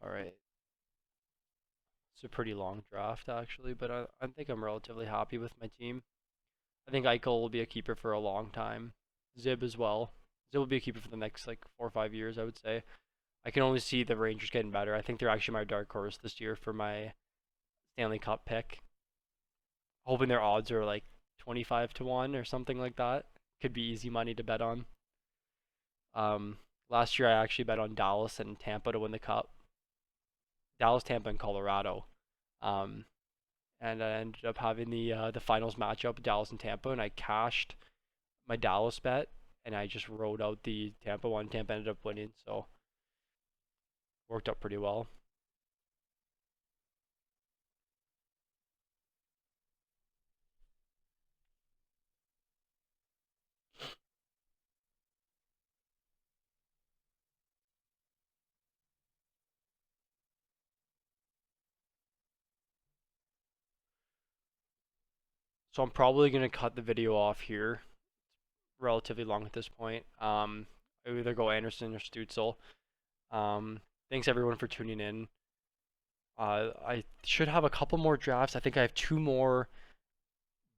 All right. It's a pretty long draft actually, but I think I'm relatively happy with my team. I think Eichel will be a keeper for a long time. Zib as well. Zib will be a keeper for the next like 4 or 5 years, I would say. I can only see the Rangers getting better. I think they're actually my dark horse this year for my Stanley Cup pick. Hoping their odds are like 25 to 1 or something like that. Could be easy money to bet on. Um, Last year I actually bet on Dallas and Tampa to win the cup. Dallas, Tampa, and Colorado. Um, and I ended up having the finals matchup, Dallas and Tampa, and I cashed my Dallas bet, and I just rode out the Tampa one. Tampa ended up winning, so worked out pretty well. So I'm probably gonna cut the video off here. Relatively long at this point. I either go Anderson or Stutzel. Thanks everyone for tuning in. I should have a couple more drafts. I think I have two more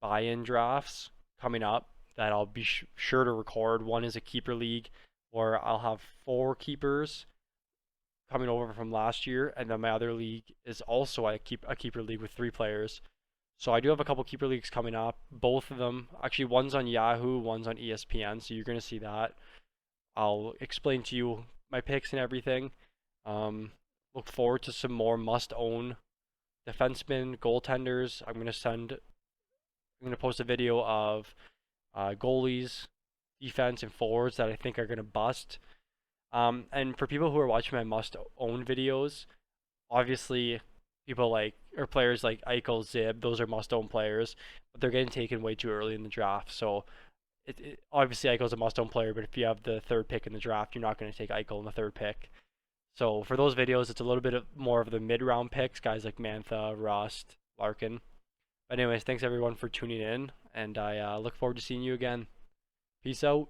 buy-in drafts coming up that I'll be sure to record. One is a keeper league where I'll have 4 keepers coming over from last year, and then my other league is also a keeper league with 3 players. So I do have a couple keeper leagues coming up. Both of them, actually, one's on Yahoo, one's on ESPN. So you're gonna see that. I'll explain to you my picks and everything. Um, Look forward to some more must-own defensemen, goaltenders. I'm gonna post a video of goalies, defense, and forwards that I think are gonna bust. And for people who are watching my must-own videos, obviously people like or players like Eichel, Zib, those are must-own players, but they're getting taken way too early in the draft. So obviously Eichel's a must-own player, but if you have the 3rd pick in the draft, you're not going to take Eichel in the 3rd pick. So for those videos, it's a little bit more of the mid-round picks, guys like Mantha, Rust, Larkin. But anyways, thanks everyone for tuning in, and I look forward to seeing you again. Peace out.